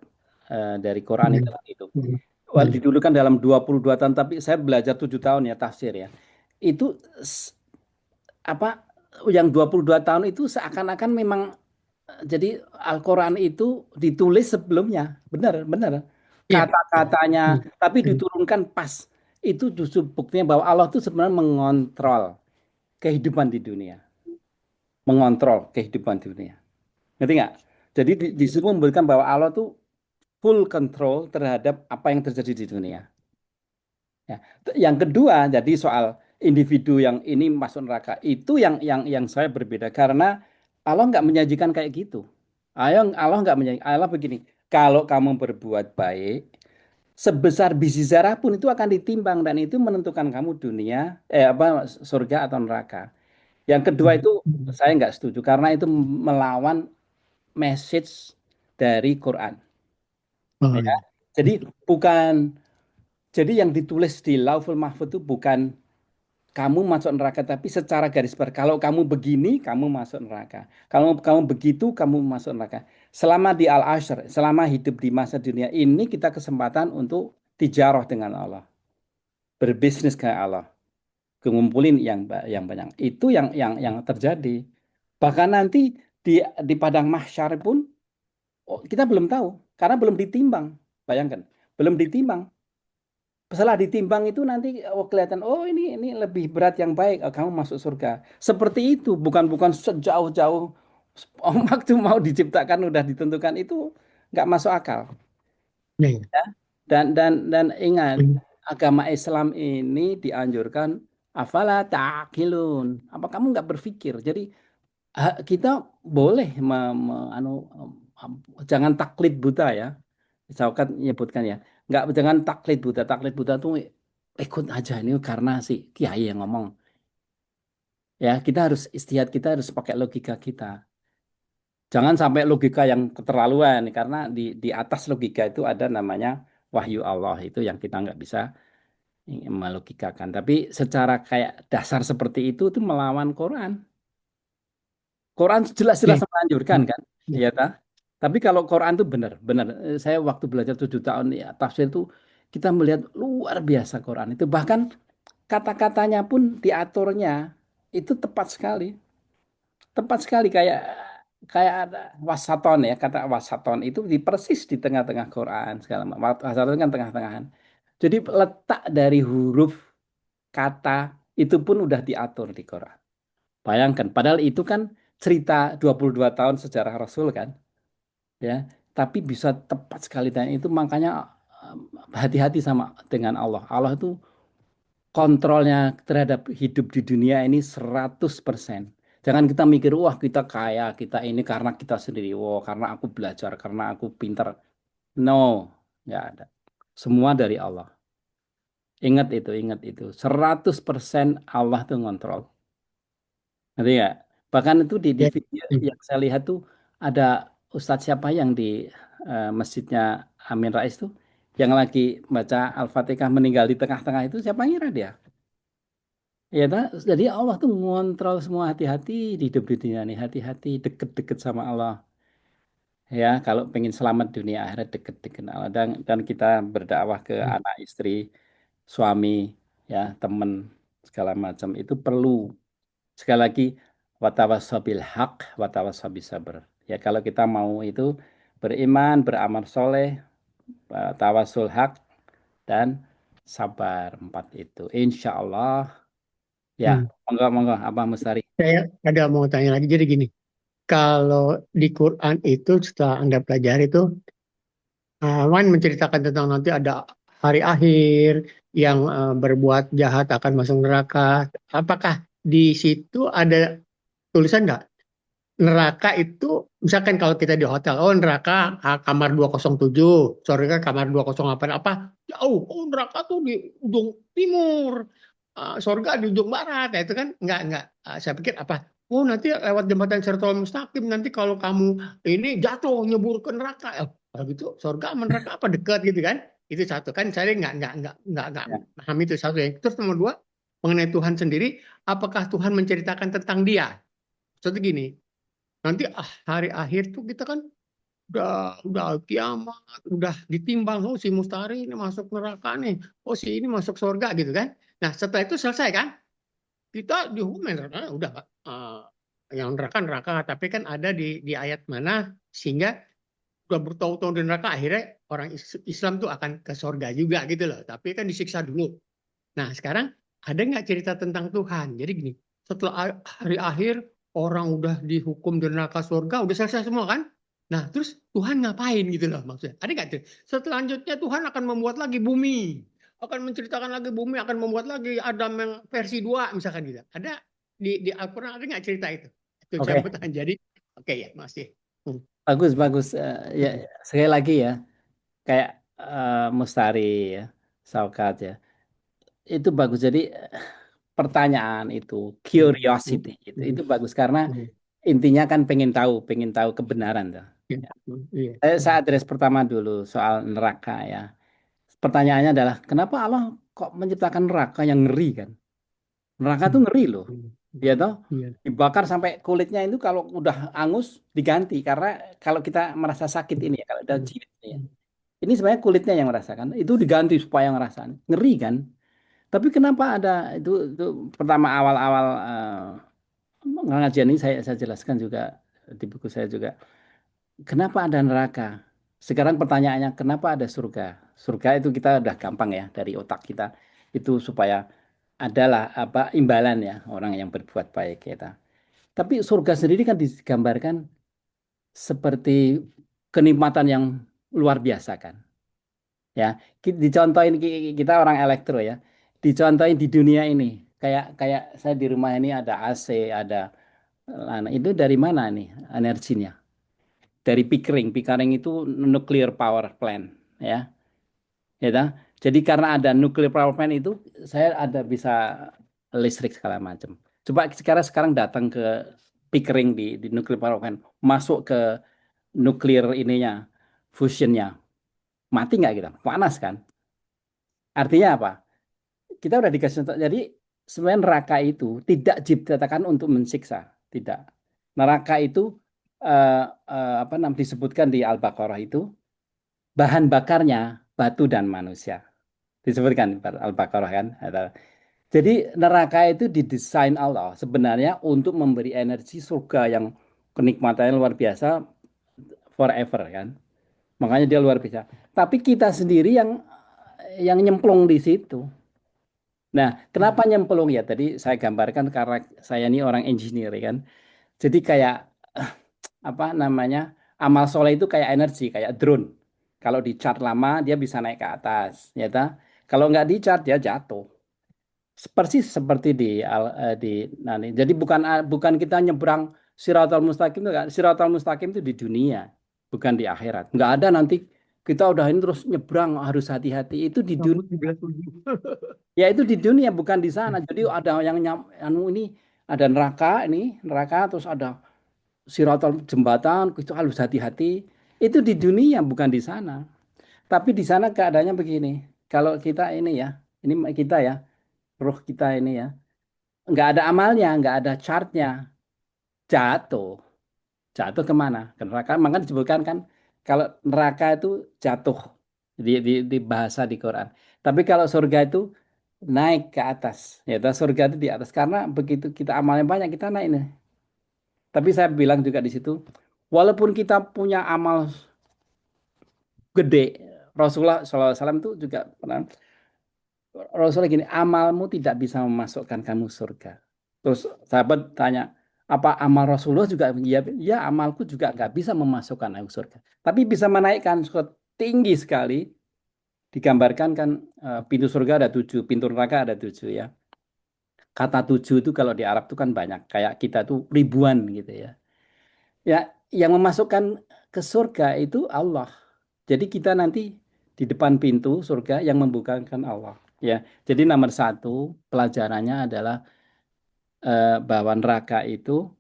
dari Quran itu. Wah, didulukan dalam 22 tahun, tapi saya belajar 7 tahun ya tafsir ya. Itu apa yang 22 tahun itu seakan-akan memang jadi Al-Quran itu ditulis sebelumnya, benar, benar. Ya. Kata-katanya, tapi diturunkan pas. Itu justru buktinya bahwa Allah itu sebenarnya mengontrol kehidupan di dunia, mengontrol kehidupan di dunia. Ngerti nggak? Jadi di situ memberikan bahwa Allah itu full control terhadap apa yang terjadi di dunia. Ya. Yang kedua, jadi soal individu yang ini masuk neraka itu yang saya berbeda karena Allah nggak menyajikan kayak gitu. Allah nggak menyajikan. Allah begini, kalau kamu berbuat baik, sebesar biji zarah pun itu akan ditimbang dan itu menentukan kamu dunia, surga atau neraka. Yang kedua itu saya nggak setuju karena itu melawan message dari Quran. Ya. Jadi bukan jadi yang ditulis di Lauhul Mahfuz itu bukan kamu masuk neraka, tapi secara garis besar. Kalau kamu begini, kamu masuk neraka. Kalau kamu begitu, kamu masuk neraka. Selama di Al-Ashr, selama hidup di masa dunia ini, kita kesempatan untuk tijarah dengan Allah, berbisnis ke Allah, ngumpulin yang banyak. Itu yang terjadi. Bahkan nanti di padang mahsyar pun kita belum tahu, karena belum ditimbang. Bayangkan, belum ditimbang. Setelah ditimbang itu nanti kelihatan oh ini lebih berat yang baik kamu masuk surga. Seperti itu bukan sejauh-jauh waktu mau diciptakan udah ditentukan itu nggak masuk akal. Ya. Dan ingat agama Islam ini dianjurkan afala ta'qilun. Apa kamu nggak berpikir? Jadi kita boleh jangan taklid buta ya. Misalkan nyebutkan ya, nggak jangan taklid buta. Taklid buta tuh ikut aja ini karena si kiai yang ngomong. Ya, kita harus istihad, kita harus pakai logika kita. Jangan sampai logika yang keterlaluan karena di atas logika itu ada namanya wahyu Allah itu yang kita nggak bisa melogikakan. Tapi secara kayak dasar seperti itu melawan Quran. Quran jelas-jelas menganjurkan kan, ya ta? Tapi kalau Quran itu benar. Saya waktu belajar 7 tahun ya tafsir itu kita melihat luar biasa Quran itu bahkan kata-katanya pun diaturnya itu tepat sekali kayak kayak ada wasaton ya kata wasaton itu di persis di tengah-tengah Quran segala macam. Wasaton kan tengah-tengahan. Jadi letak dari huruf kata itu pun udah diatur di Quran. Bayangkan, padahal itu kan cerita 22 tahun sejarah Rasul kan, ya. Tapi bisa tepat sekali dan itu makanya hati-hati sama dengan Allah. Allah itu kontrolnya terhadap hidup di dunia ini 100%. Jangan kita mikir, wah kita kaya, kita ini karena kita sendiri. Wah, karena aku belajar, karena aku pinter. No, nggak ada. Semua dari Allah. Ingat itu. 100% Allah tuh ngontrol. Ngerti nggak? Bahkan itu di video yang saya lihat tuh ada Ustadz siapa yang di masjidnya Amin Rais tuh yang lagi baca Al-Fatihah meninggal di tengah-tengah itu siapa ngira dia? Ya, jadi Allah tuh ngontrol semua hati-hati di hidup di dunia ini, hati-hati deket-deket sama Allah. Ya, kalau pengen selamat dunia akhirat deket-deket Allah dan kita berdakwah ke anak istri, suami, ya, teman segala macam itu perlu. Sekali lagi, watawasobil hak, watawasobil sabar. Ya, kalau kita mau itu beriman, beramal soleh, tawasul hak, dan sabar. 4 itu. Insya Allah Ya, Hmm. monggo apa Mustari? Saya ada mau tanya lagi. Jadi gini, kalau di Quran itu setelah Anda pelajari itu, Wan menceritakan tentang nanti ada hari akhir yang berbuat jahat akan masuk neraka. Apakah di situ ada tulisan nggak? Neraka itu, misalkan kalau kita di hotel, oh neraka kamar 207, surga kamar 208, apa? Jauh, oh neraka tuh di ujung timur, surga di ujung barat. Nah, itu kan nggak. Saya pikir apa? Oh nanti lewat jembatan Siratal Mustaqim, nanti kalau kamu ini jatuh nyebur ke neraka. Kalau gitu surga sama neraka apa dekat gitu kan? Itu satu kan, saya nggak Ya. paham itu satu ya. Terus nomor dua, mengenai Tuhan sendiri, apakah Tuhan menceritakan tentang Dia? Seperti gini, nanti hari akhir tuh kita kan udah kiamat, udah ditimbang, oh si Mustari ini masuk neraka nih, oh si ini masuk surga gitu kan. Nah setelah itu selesai kan, kita dihukum neraka, udah Pak. Yang neraka neraka, tapi kan ada di ayat mana sehingga udah bertahun-tahun di neraka, akhirnya orang Islam tuh akan ke surga juga gitu loh, tapi kan disiksa dulu. Nah, sekarang ada nggak cerita tentang Tuhan? Jadi gini, setelah hari akhir orang udah dihukum di neraka surga, udah selesai semua kan? Nah, terus Tuhan ngapain gitu loh maksudnya? Ada nggak tuh? Selanjutnya Tuhan akan membuat lagi bumi, akan menceritakan lagi bumi, akan membuat lagi Adam yang versi 2 misalkan gitu. Ada di Al-Quran ada nggak cerita itu? Itu saya Oke, bertanya. Jadi, oke ya, masih. bagus. Ya, sekali lagi ya, kayak Mustari ya, Saukat ya, itu bagus. Jadi pertanyaan itu, curiosity itu bagus karena intinya kan pengen tahu kebenaran tuh. Ya. Saya address pertama dulu soal neraka ya. Pertanyaannya adalah kenapa Allah kok menciptakan neraka yang ngeri kan? Neraka tuh ngeri loh. Ya toh dibakar sampai kulitnya itu kalau udah angus diganti karena kalau kita merasa sakit ini ya kalau ada jirit ini ya. Ini sebenarnya kulitnya yang merasakan itu diganti supaya ngerasain ngeri kan. Tapi kenapa ada itu pertama awal-awal ngajian ini saya jelaskan juga di buku saya juga. Kenapa ada neraka? Sekarang pertanyaannya kenapa ada surga? Surga itu kita udah gampang ya dari otak kita itu supaya adalah apa imbalan ya orang yang berbuat baik kita. Tapi surga sendiri kan digambarkan seperti kenikmatan yang luar biasa kan. Ya, dicontohin kita orang elektro ya. Dicontohin di dunia ini. Kayak kayak saya di rumah ini ada AC, ada itu dari mana nih energinya? Dari Pickering. Pickering itu nuclear power plant ya. Ya, toh? Jadi karena ada nuclear power plant itu saya ada bisa listrik segala macam. Coba sekarang datang ke Pickering di nuclear power plant, masuk ke nuklir ininya, fusionnya, mati nggak kita? Panas kan? Artinya apa? Kita udah dikasih contoh. Jadi sebenarnya neraka itu tidak diciptakan untuk mensiksa, tidak. Neraka itu apa namanya disebutkan di Al-Baqarah itu bahan bakarnya batu dan manusia. Disebutkan Al-Baqarah kan. Jadi neraka itu didesain Allah sebenarnya untuk memberi energi surga yang kenikmatannya luar biasa forever kan. Makanya dia luar biasa. Tapi kita sendiri yang nyemplung di situ. Nah, kenapa nyemplung ya? Tadi saya gambarkan karena saya ini orang engineer ya kan. Jadi kayak apa namanya? Amal soleh itu kayak energi, kayak drone. Kalau di chart lama dia bisa naik ke atas, ya ta? Kalau nggak di chart dia jatuh. Persis seperti di nanti. Jadi bukan kita nyebrang Siratal Mustaqim itu kan. Siratal Mustaqim itu di dunia, bukan di akhirat. Nggak ada nanti kita udah ini terus nyebrang harus hati-hati itu di dunia. Ya itu di dunia bukan di sana. Jadi ada yang anu ini ada neraka terus ada siratal jembatan itu harus hati-hati. Itu di dunia bukan di sana. Tapi di sana keadaannya begini. Kalau kita ini ya, ini kita ya, ruh kita ini ya, nggak ada amalnya, nggak ada chartnya, jatuh, jatuh kemana? Ke neraka. Maka disebutkan kan kalau neraka itu jatuh di bahasa di Quran. Tapi kalau surga itu naik ke atas. Ya, surga itu di atas karena begitu kita amalnya banyak kita naik nih. Tapi saya bilang juga di situ, walaupun kita punya amal gede, Rasulullah SAW itu juga pernah Rasulullah gini, amalmu tidak bisa memasukkan kamu surga. Terus sahabat tanya, apa amal Rasulullah juga? Ya, ya amalku juga nggak bisa memasukkan aku surga. Tapi bisa menaikkan surga tinggi sekali. Digambarkan kan pintu surga ada 7, pintu neraka ada 7 ya. Kata 7 itu kalau di Arab itu kan banyak. Kayak kita tuh ribuan gitu ya. Ya, yang memasukkan ke surga itu Allah. Jadi kita nanti di depan pintu surga yang membukakan Allah. Ya, jadi nomor satu pelajarannya adalah bahwa neraka itu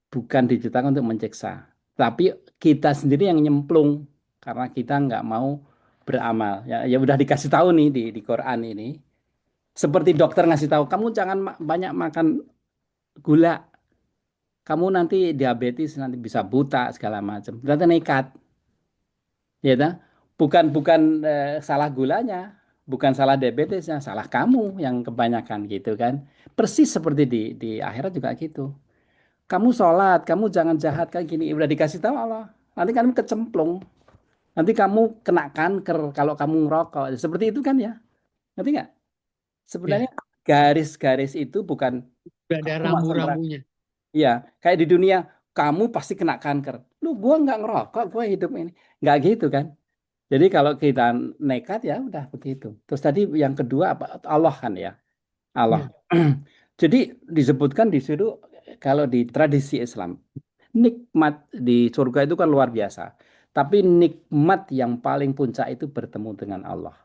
bukan diciptakan untuk menyiksa, tapi kita sendiri yang nyemplung karena kita nggak mau beramal. Ya, ya udah dikasih tahu nih di Quran ini. Seperti dokter ngasih tahu, kamu jangan banyak makan gula, kamu nanti diabetes, nanti bisa buta segala macam. Ternyata nekat. Ya tak? Bukan salah gulanya, bukan salah diabetesnya, salah kamu yang kebanyakan gitu kan. Persis seperti di akhirat juga gitu. Kamu sholat, kamu jangan jahat kayak gini. Udah dikasih tahu Allah. Nanti kamu kecemplung. Nanti kamu kena kanker kalau kamu ngerokok. Seperti itu kan ya. Ngerti nggak? Sebenarnya Ya, garis-garis itu bukan udah ada kamu masuk neraka. rambu-rambunya. Iya, kayak di dunia kamu pasti kena kanker. Lu gua nggak ngerokok, gua hidup ini. Nggak gitu kan. Jadi kalau kita nekat ya udah begitu. Terus tadi yang kedua apa? Allah kan ya. Allah. Ya, Jadi disebutkan di situ kalau di tradisi Islam, nikmat di surga itu kan luar biasa. Tapi nikmat yang paling puncak itu bertemu dengan Allah.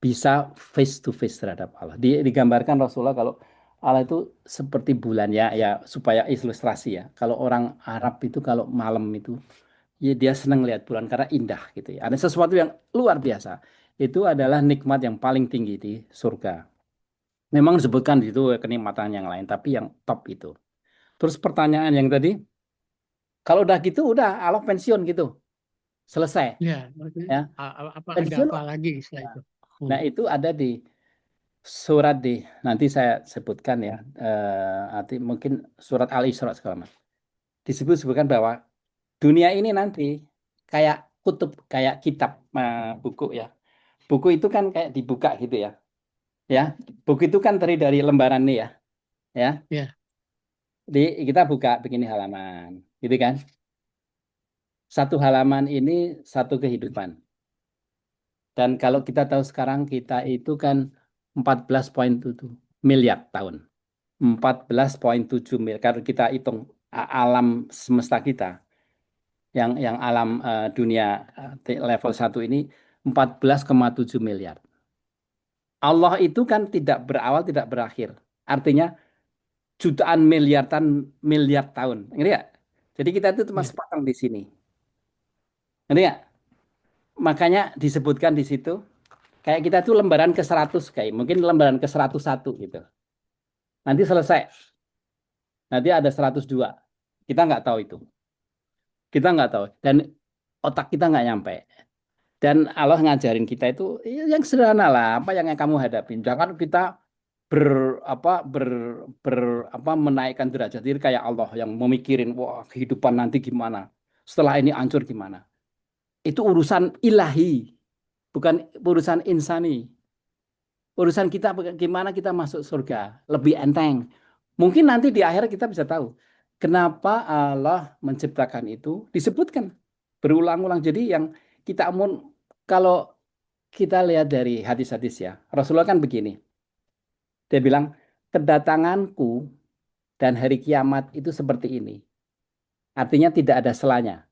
Bisa face to face terhadap Allah. Digambarkan Rasulullah kalau Allah itu seperti bulan ya, ya supaya ilustrasi ya. Kalau orang Arab itu kalau malam itu ya dia senang lihat bulan karena indah gitu ya. Ada sesuatu yang luar biasa. Itu adalah nikmat yang paling tinggi di surga. Memang disebutkan di situ kenikmatan yang lain, tapi yang top itu. Terus pertanyaan yang tadi, kalau udah gitu udah Allah pensiun gitu, selesai ya. Maksudnya, ya. apa ada Pensiun. apa lagi setelah itu? Nah, itu ada di surat nanti saya sebutkan ya. Nanti mungkin surat Al-Isra segala macam. Disebutkan bahwa dunia ini nanti kayak kutub, kayak kitab buku ya. Buku itu kan kayak dibuka gitu ya. Ya, buku itu kan terdiri dari lembaran nih ya. Ya, Ya, di kita buka begini halaman, gitu kan? Satu halaman ini satu kehidupan. Dan kalau kita tahu sekarang kita itu kan 14,7 miliar tahun. 14,7 miliar. Kalau kita hitung alam semesta kita, yang alam dunia level 1 ini 14,7 miliar. Allah itu kan tidak berawal, tidak berakhir. Artinya jutaan miliaran miliar tahun. Ngerti nggak? Jadi kita itu cuma ya, sepotong di sini. Ngerti nggak? Makanya disebutkan di situ kayak kita tuh lembaran ke 100 kayak mungkin lembaran ke 101 gitu. Nanti selesai. Nanti ada 102. Kita nggak tahu itu. Kita nggak tahu. Dan otak kita nggak nyampe. Dan Allah ngajarin kita itu ya, yang sederhana lah. Apa yang kamu hadapin. Jangan kita ber apa ber, ber apa menaikkan derajat diri kayak Allah yang memikirin wah kehidupan nanti gimana. Setelah ini hancur gimana. Itu urusan ilahi, bukan urusan insani. Urusan kita gimana kita masuk surga, lebih enteng. Mungkin nanti di akhir kita bisa tahu kenapa Allah menciptakan itu disebutkan berulang-ulang. Jadi yang kita kalau kita lihat dari hadis-hadis ya, Rasulullah kan begini. Dia bilang, kedatanganku dan hari kiamat itu seperti ini. Artinya tidak ada selanya.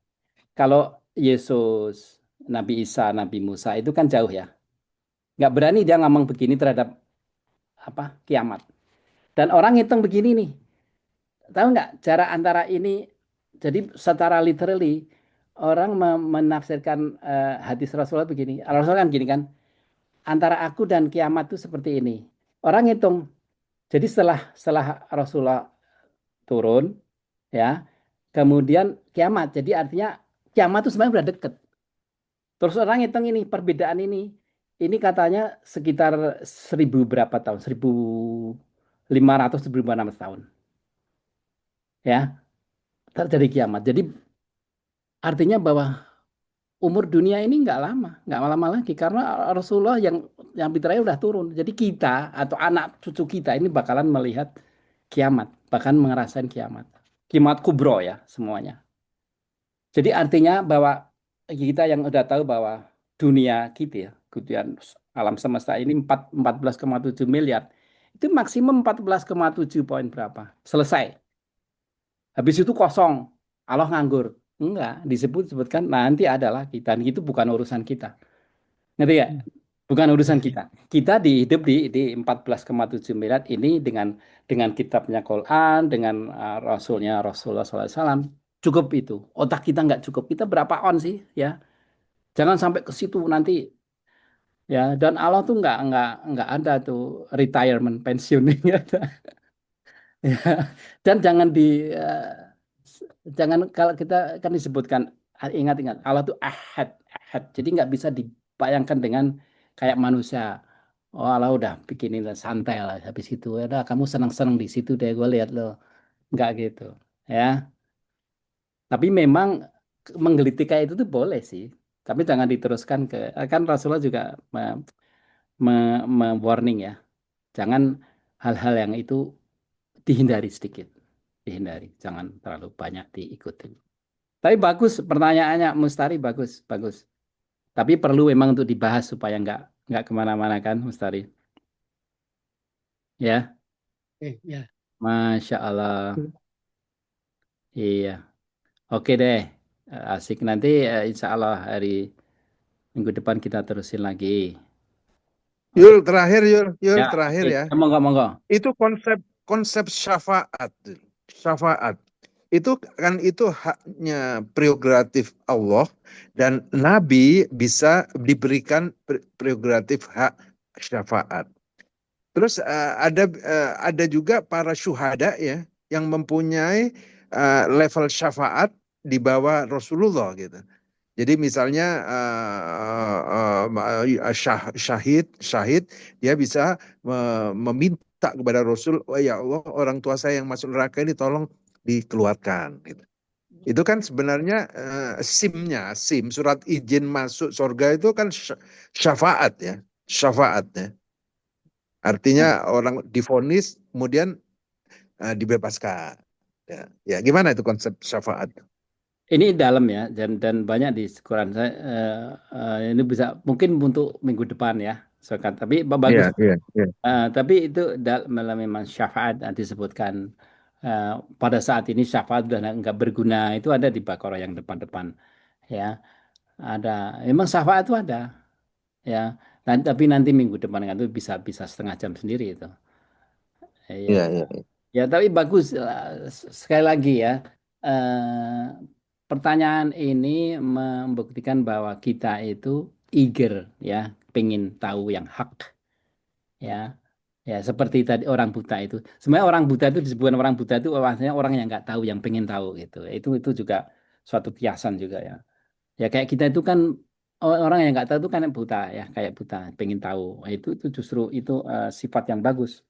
Kalau Yesus, Nabi Isa, Nabi Musa itu kan jauh ya. Nggak berani dia ngomong begini terhadap apa kiamat. Dan orang hitung begini nih, tahu nggak jarak antara ini? Jadi secara literally orang menafsirkan hadis Rasulullah begini. Rasulullah kan gini kan, antara aku dan kiamat itu seperti ini. Orang hitung. Jadi setelah Rasulullah turun, ya, kemudian kiamat. Jadi artinya kiamat itu sebenarnya udah deket. Terus orang hitung ini perbedaan ini katanya sekitar 1000 berapa tahun? 1500 1600 tahun. Ya, terjadi kiamat. Jadi artinya bahwa umur dunia ini nggak lama lagi karena Rasulullah yang terakhir udah turun. Jadi kita atau anak cucu kita ini bakalan melihat kiamat, bahkan ngerasain kiamat. Kiamat kubro ya semuanya. Jadi artinya bahwa kita yang udah tahu bahwa dunia kita ya, kemudian alam semesta ini 14,7 miliar, itu maksimum 14,7 poin berapa? Selesai. Habis itu kosong. Allah nganggur. Enggak, sebutkan nanti adalah kita. Itu bukan urusan kita. Ngerti ya? Bukan urusan Ya, ya. kita. Kita hidup di 14,7 miliar ini dengan kitabnya Quran, dengan Rasulnya Rasulullah SAW. Cukup itu. Otak kita nggak cukup. Kita berapa on sih? Ya, jangan sampai ke situ nanti. Ya, dan Allah tuh nggak ada tuh retirement pensiun nggak ada. Ya. Dan jangan kalau kita kan disebutkan ingat-ingat Allah tuh ahad, ahad. Jadi nggak bisa dibayangkan dengan kayak manusia. Oh Allah udah bikinin santai lah habis itu. Ya udah kamu senang-senang di situ deh gue lihat lo. Nggak gitu. Ya. Tapi memang menggelitik kayak itu tuh boleh sih. Tapi jangan diteruskan kan Rasulullah juga warning ya. Jangan hal-hal yang itu dihindari sedikit. Dihindari. Jangan terlalu banyak diikuti. Tapi bagus pertanyaannya Mustari bagus, bagus. Tapi perlu memang untuk dibahas supaya nggak kemana-mana kan Mustari. Ya, Ya. Masya Allah. Iya, oke deh. Asik nanti Insya Allah hari minggu depan kita terusin lagi. Oke. Yul Ya, terakhir oke. ya. Monggo, monggo. Itu konsep konsep syafaat. Syafaat. Itu haknya prerogatif Allah dan Nabi bisa diberikan prerogatif hak syafaat. Terus ada juga para syuhada ya yang mempunyai level syafaat di bawah Rasulullah gitu. Jadi misalnya syahid dia bisa meminta kepada Rasul, oh ya Allah orang tua saya yang masuk neraka ini tolong dikeluarkan. Gitu. Itu kan sebenarnya SIM surat izin masuk surga itu kan syafaat ya, syafaat ya. Artinya orang divonis kemudian dibebaskan. Ya, gimana itu konsep syafaat? Ini dalam ya dan banyak di Quran saya ini bisa mungkin untuk minggu depan ya. Sokat. Tapi bagus. Iya, iya, iya. Tapi itu dalam memang syafaat disebutkan eh, pada saat ini syafaat sudah nggak berguna itu ada di Baqarah yang depan-depan ya ada memang syafaat itu ada ya tapi nanti minggu depan kan itu bisa bisa setengah jam sendiri itu ya Iya, iya. ya tapi bagus sekali lagi ya pertanyaan ini membuktikan bahwa kita itu eager ya pengen tahu yang hak ya. Ya, seperti tadi orang buta itu. Sebenarnya orang buta itu disebutkan orang buta itu artinya orang yang nggak tahu, yang pengen tahu gitu. Itu juga suatu kiasan juga ya. Ya kayak kita itu kan orang yang nggak tahu itu kan buta ya, kayak buta, pengen tahu. Itu justru itu sifat yang bagus.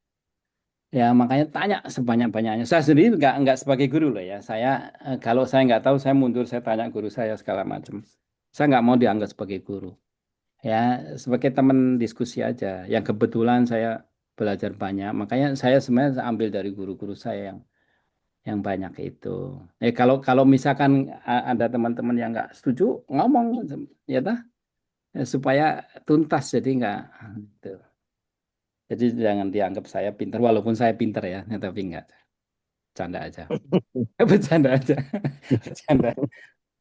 Ya makanya tanya sebanyak-banyaknya. Saya sendiri nggak sebagai guru loh ya. Saya kalau saya nggak tahu, saya mundur, saya tanya guru saya segala macam. Saya nggak mau dianggap sebagai guru. Ya, sebagai teman diskusi aja. Yang kebetulan saya belajar banyak. Makanya saya sebenarnya ambil dari guru-guru saya yang banyak itu. Kalau kalau misalkan ada teman-teman yang nggak setuju, ngomong ya dah. Supaya tuntas jadi nggak. Gitu. Jadi jangan dianggap saya pintar, walaupun saya pintar ya, tapi nggak. Bercanda aja. Bercanda aja. Bercanda.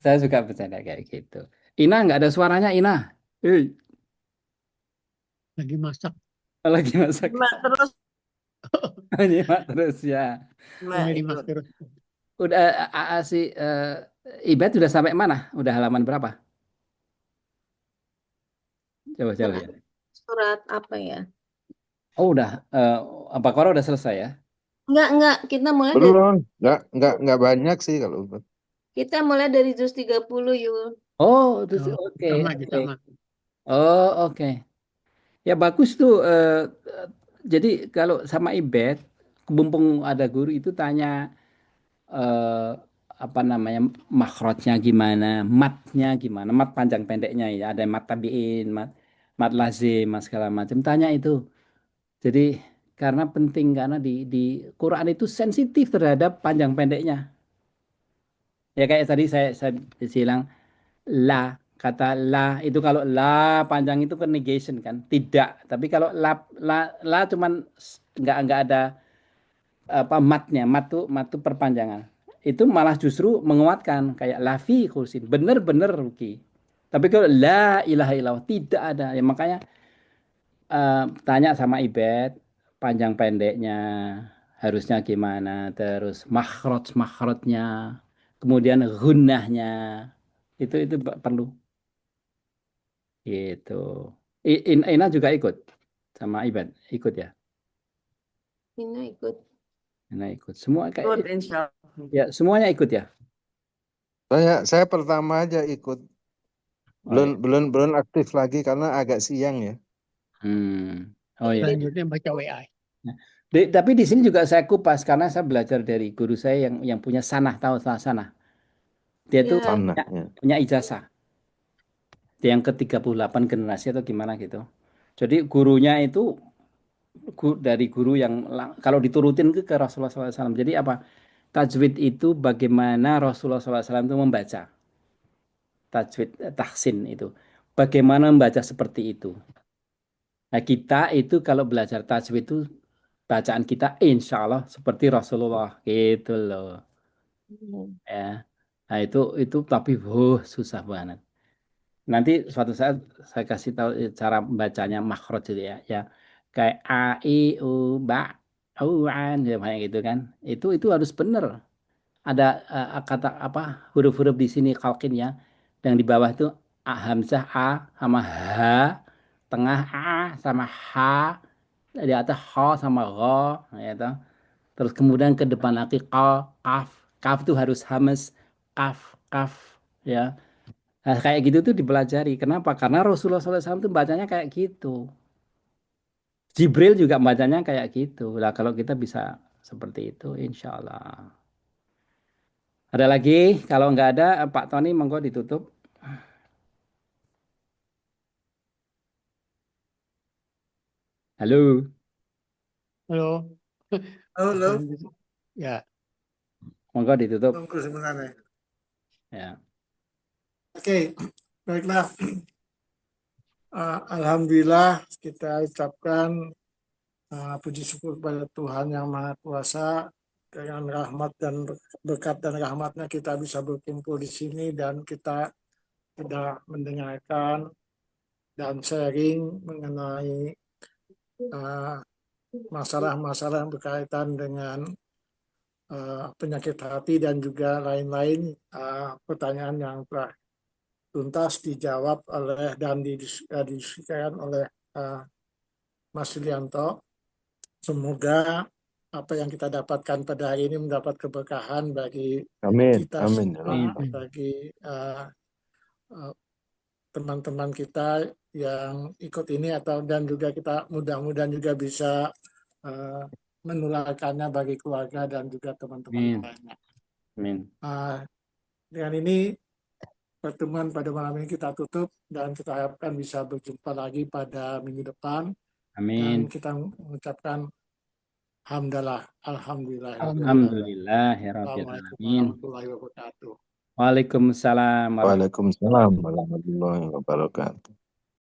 Saya suka bercanda kayak gitu. Ina nggak ada suaranya, Ina. Eh, Lagi masak. lagi masak. Mbak terus Nyimak terus ya. Mbak Ini itu. dimasak terus. Udah si Ibet udah sampai mana? Udah halaman berapa? Coba coba ya. Surat apa ya? Oh udah Baqarah udah selesai ya. Enggak, kita mulai dari Belum, nggak banyak sih kalau. juz 30 Yul. Oh Oh, oke sama aja oke. sama. Oh oke. Ya bagus tuh. Jadi kalau sama Ibet, mumpung ada guru itu tanya eh, apa namanya makhrajnya gimana, matnya gimana, mat panjang pendeknya ya, ada mat tabiin, mat lazim, mat segala macam. Tanya itu. Jadi karena penting karena di Quran itu sensitif terhadap panjang pendeknya. Ya kayak tadi saya bilang la, kata la itu kalau la panjang itu kan negation kan, tidak. Tapi kalau la cuman nggak ada apa mat tuh perpanjangan. Itu malah justru menguatkan kayak lafi kursin, bener-bener Ruki. Tapi kalau la ilaha illallah tidak ada. Ya makanya tanya sama Ibet panjang pendeknya harusnya gimana, terus makhrajnya, kemudian gunnahnya. Itu perlu gitu. Ina juga ikut sama Ibet, ikut ya. Ina ikut. Ina ikut. Semua Ikut, kayak insya Allah. ya semuanya ikut ya. Saya pertama aja ikut. Oh ya. Belum aktif lagi karena agak siang ya. Oh ya. Selanjutnya baca WA. Nah, tapi di sini juga saya kupas karena saya belajar dari guru saya yang punya sanah, tahu sanah. Dia tuh Ya, Sana punya, ya. punya ijazah. Dia yang ke-38 generasi atau gimana gitu. Jadi gurunya itu dari guru yang kalau diturutin ke Rasulullah SAW. Jadi apa? Tajwid itu bagaimana Rasulullah SAW itu membaca. Tajwid, tahsin itu. Bagaimana membaca seperti itu. Nah kita itu kalau belajar tajwid itu bacaan kita insya Allah seperti Rasulullah gitu loh. Ya. Nah itu tapi susah banget. Nanti suatu saat saya kasih tahu cara bacanya makhraj itu ya. Ya kayak a i u ba u an ya kayak gitu kan. Itu harus benar. Ada kata apa huruf-huruf di sini kalkin ya. Yang di bawah itu a hamzah a sama ha, tengah a sama ha, di atas ha sama gha ya toh. Terus kemudian ke depan lagi kaf. Kaf itu harus hamas kaf kaf ya. Nah, kayak gitu tuh dipelajari. Kenapa? Karena Rasulullah SAW tuh bacanya kayak gitu. Jibril juga bacanya kayak gitu. Lah kalau kita bisa seperti itu, insya Allah. Ada lagi? Kalau nggak ada, Pak Tony monggo ditutup. Halo, Halo. Halo, Ya, monggo ditutup. tunggu sebenarnya. Ya, Oke, baiklah. Alhamdulillah kita ucapkan puji syukur pada Tuhan Yang Maha Kuasa, dengan rahmat dan berkat dan rahmatnya kita bisa berkumpul di sini dan kita sudah mendengarkan dan sharing mengenai masalah-masalah yang berkaitan dengan penyakit hati dan juga lain-lain pertanyaan yang telah tuntas dijawab oleh dan didiskusikan oleh Mas Yulianto. Semoga apa yang kita dapatkan pada hari ini mendapat keberkahan bagi Amin. kita Amin. semua, Amin. bagi teman-teman kita yang ikut ini dan juga kita mudah-mudahan juga bisa menularkannya bagi keluarga dan juga teman-teman amin, lainnya. amin. Dengan ini pertemuan pada malam ini kita tutup dan kita harapkan bisa berjumpa lagi pada minggu depan dan Amin. kita mengucapkan alhamdulillah. Alhamdulillah ya Rabbil Assalamualaikum Alamin. warahmatullahi wabarakatuh. Waalaikumsalam warahmatullahi Waalaikumsalam warahmatullahi wabarakatuh.